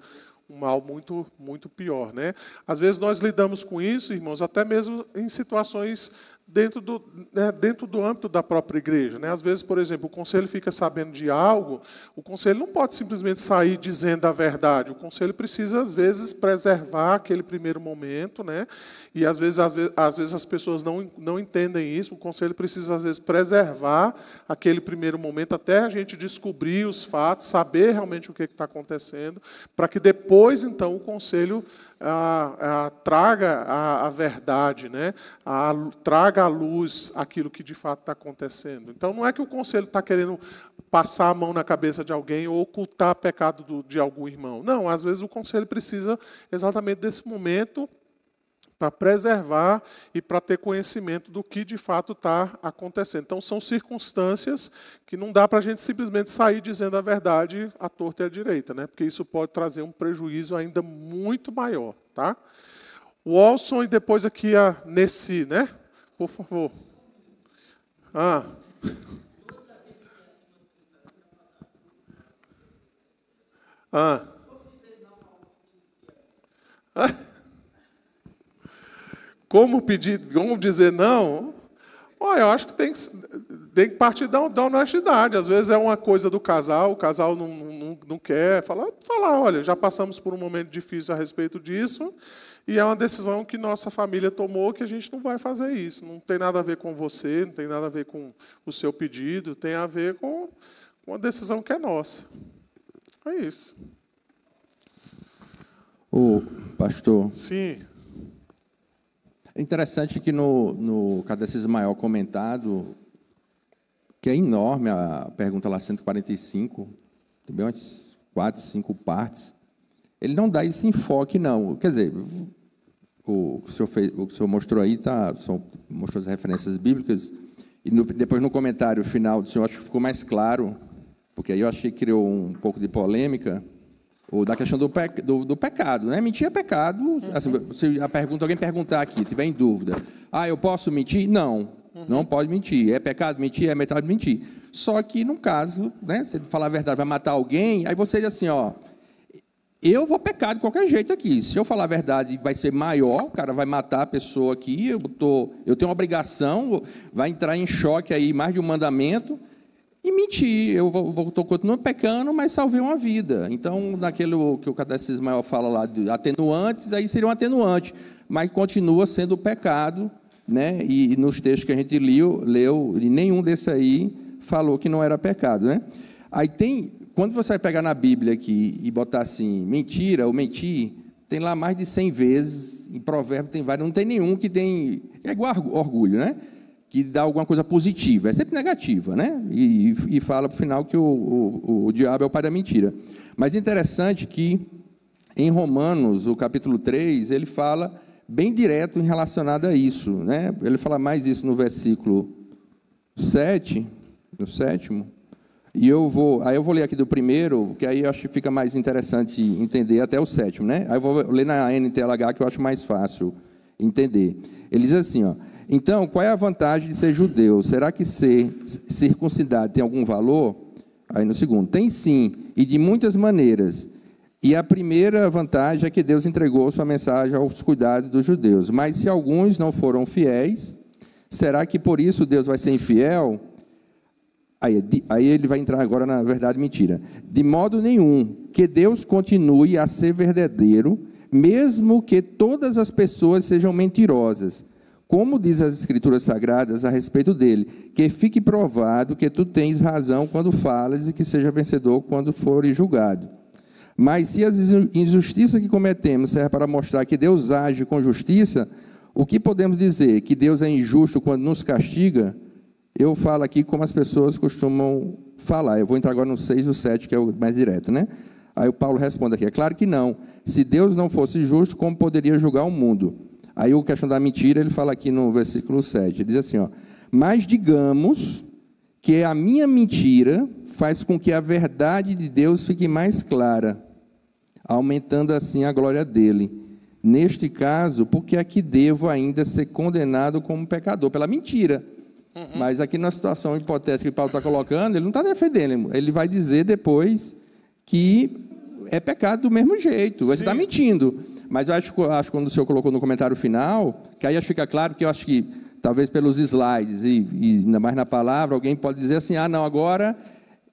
S1: um mal muito, muito pior. Né? Às vezes, nós lidamos com isso, irmãos, até mesmo em situações dentro do âmbito da própria igreja. Né? Às vezes, por exemplo, o conselho fica sabendo de algo, o conselho não pode simplesmente sair dizendo a verdade. O conselho precisa, às vezes, preservar aquele primeiro momento, né? E, às vezes as pessoas não entendem isso. O conselho precisa, às vezes, preservar aquele primeiro momento até a gente descobrir os fatos, saber realmente o que está acontecendo, para que depois, então, o conselho traga a verdade, né? Traga à luz aquilo que de fato está acontecendo. Então, não é que o conselho está querendo passar a mão na cabeça de alguém ou ocultar pecado de algum irmão. Não, às vezes o conselho precisa exatamente desse momento para preservar e para ter conhecimento do que de fato está acontecendo. Então, são circunstâncias que não dá para a gente simplesmente sair dizendo a verdade à torta e à direita, né? Porque isso pode trazer um prejuízo ainda muito maior. Tá? O Olson e depois aqui a Nessi, né? Por favor. Como dizer não? Olha, eu acho que tem que partir da honestidade. Às vezes é uma coisa do casal, o casal não quer falar, olha, já passamos por um momento difícil a respeito disso, e é uma decisão que nossa família tomou, que a gente não vai fazer isso. Não tem nada a ver com você, não tem nada a ver com o seu pedido, tem a ver com uma decisão que é nossa. É isso.
S9: O pastor.
S1: Sim.
S9: É interessante que no Catecismo Maior comentado, que é enorme a pergunta lá 145, tem bem umas 4, 5 partes, ele não dá esse enfoque, não. Quer dizer, o senhor mostrou aí, mostrou as referências bíblicas, e depois no comentário final do senhor, acho que ficou mais claro, porque aí eu achei que criou um pouco de polêmica, ou da questão do pecado, né? Mentir é pecado. Assim, se alguém perguntar aqui, tiver em dúvida, eu posso mentir? Não, não pode mentir. É pecado mentir? É metade mentir. Só que, no caso, né, se ele falar a verdade, vai matar alguém, aí você diz assim, eu vou pecar de qualquer jeito aqui. Se eu falar a verdade, vai ser maior, o cara vai matar a pessoa aqui, eu tenho uma obrigação, vai entrar em choque aí mais de um mandamento, e mentir, eu continuo pecando, mas salvei uma vida. Então, naquilo que o Catecismo Maior fala lá de atenuantes, aí seria um atenuante, mas continua sendo pecado, né? E nos textos que a gente leu, e nenhum desses aí falou que não era pecado, né? Aí quando você vai pegar na Bíblia aqui e botar assim, mentira ou mentir, tem lá mais de 100 vezes, em Provérbios tem vários, não tem nenhum que tem, é igual orgulho, né? Que dá alguma coisa positiva, é sempre negativa, né? E fala, para o final, que o diabo é o pai da mentira. Mas é interessante que, em Romanos, o capítulo 3, ele fala bem direto em relacionado a isso, né? Ele fala mais isso no versículo 7, no 7º, e eu vou ler aqui do primeiro, que aí eu acho que fica mais interessante entender até o 7º, né? Aí eu vou ler na NTLH, que eu acho mais fácil entender. Ele diz assim, Então, qual é a vantagem de ser judeu? Será que ser circuncidado tem algum valor? Aí no segundo, tem sim, e de muitas maneiras. E a primeira vantagem é que Deus entregou sua mensagem aos cuidados dos judeus. Mas se alguns não foram fiéis, será que por isso Deus vai ser infiel? Aí ele vai entrar agora na verdade mentira. De modo nenhum, que Deus continue a ser verdadeiro, mesmo que todas as pessoas sejam mentirosas. Como diz as Escrituras Sagradas a respeito dele, que fique provado que tu tens razão quando falas e que seja vencedor quando fores julgado. Mas se as injustiças que cometemos servem para mostrar que Deus age com justiça, o que podemos dizer? Que Deus é injusto quando nos castiga? Eu falo aqui como as pessoas costumam falar. Eu vou entrar agora no 6 e o 7, que é o mais direto, né? Aí o Paulo responde aqui, é claro que não. Se Deus não fosse justo, como poderia julgar o mundo? Aí o questão da mentira, ele fala aqui no versículo 7, ele diz assim, ó, mas digamos que a minha mentira faz com que a verdade de Deus fique mais clara, aumentando assim a glória dele. Neste caso, porque aqui devo ainda ser condenado como pecador, pela mentira. Mas aqui na situação hipotética que Paulo está colocando, ele não está defendendo, ele vai dizer depois que é pecado do mesmo jeito, você está mentindo. Mas eu acho que quando o senhor colocou no comentário final, que aí acho que fica claro, que eu acho que, talvez pelos slides e ainda mais na palavra, alguém pode dizer assim, não, agora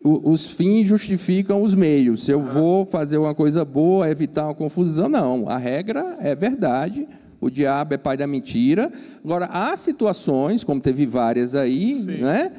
S9: os fins justificam os meios. Se eu vou fazer uma coisa boa, evitar uma confusão, não. A regra é verdade, o diabo é pai da mentira. Agora, há situações, como teve várias aí, né,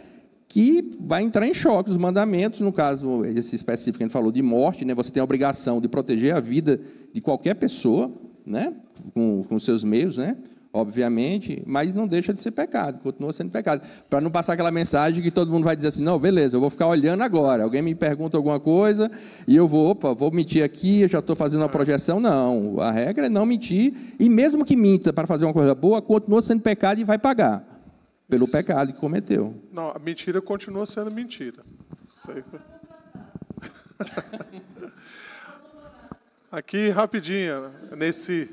S9: que vai entrar em choque os mandamentos, no caso, esse específico que a gente falou de morte, né, você tem a obrigação de proteger a vida de qualquer pessoa, né, com seus meios, né, obviamente, mas não deixa de ser pecado, continua sendo pecado. Para não passar aquela mensagem que todo mundo vai dizer assim, não, beleza, eu vou ficar olhando agora, alguém me pergunta alguma coisa e eu vou mentir aqui, eu já estou fazendo uma projeção. Não, a regra é não mentir, e mesmo que minta para fazer uma coisa boa, continua sendo pecado e vai pagar pelo pecado que cometeu.
S1: Não, a mentira continua sendo mentira. Isso aí. Aqui, rapidinho, nesse...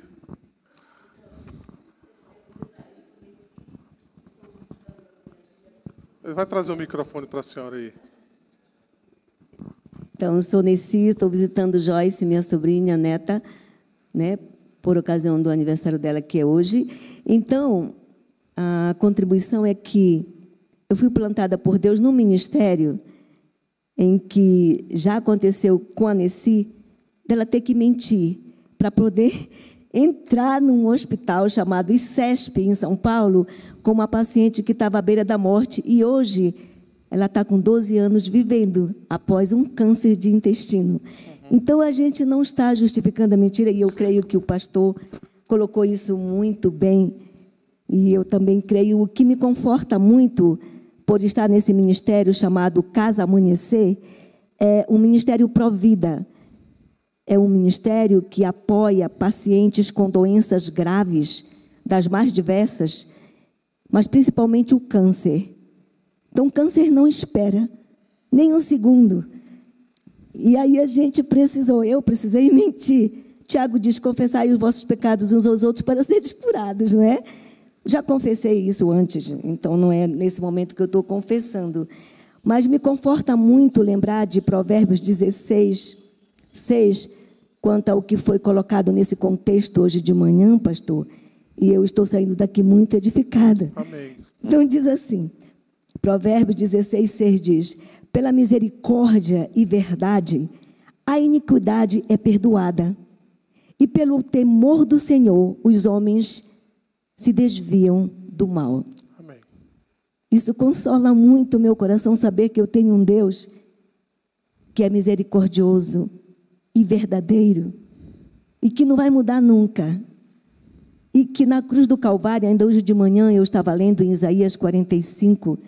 S1: Ele vai trazer o microfone para a senhora aí.
S10: Então, eu sou Nessi, estou visitando Joyce, minha sobrinha, neta, né, por ocasião do aniversário dela, que é hoje. Então, a contribuição é que eu fui plantada por Deus num ministério em que já aconteceu com a Nessi, dela ter que mentir para poder entrar num hospital chamado ICESP, em São Paulo, com uma paciente que estava à beira da morte, e hoje ela está com 12 anos vivendo após um câncer de intestino. Então, a gente não está justificando a mentira, e eu creio que o pastor colocou isso muito bem, e eu também creio, o que me conforta muito por estar nesse ministério chamado Casa Amanhecer, é um ministério pró-vida. É um ministério que apoia pacientes com doenças graves, das mais diversas, mas principalmente o câncer. Então, o câncer não espera nem um segundo. E aí eu precisei mentir. Tiago diz, confessai os vossos pecados uns aos outros para seres curados, não é? Já confessei isso antes, então não é nesse momento que eu estou confessando. Mas me conforta muito lembrar de Provérbios 16, 6, quanto ao que foi colocado nesse contexto hoje de manhã, pastor, e eu estou saindo daqui muito edificada.
S1: Amém.
S10: Então diz assim, Provérbios 16, 6 diz, pela misericórdia e verdade, a iniquidade é perdoada, e pelo temor do Senhor, os homens se desviam do mal.
S1: Amém.
S10: Isso consola muito o meu coração, saber que eu tenho um Deus que é misericordioso e verdadeiro, e que não vai mudar nunca. E que na cruz do Calvário, ainda hoje de manhã, eu estava lendo em Isaías 45,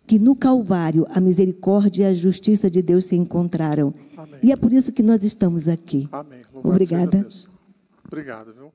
S10: que no Calvário a misericórdia e a justiça de Deus se encontraram.
S1: Amém.
S10: E é por isso que nós estamos aqui.
S1: Amém.
S10: Obrigada.
S1: Obrigado, viu?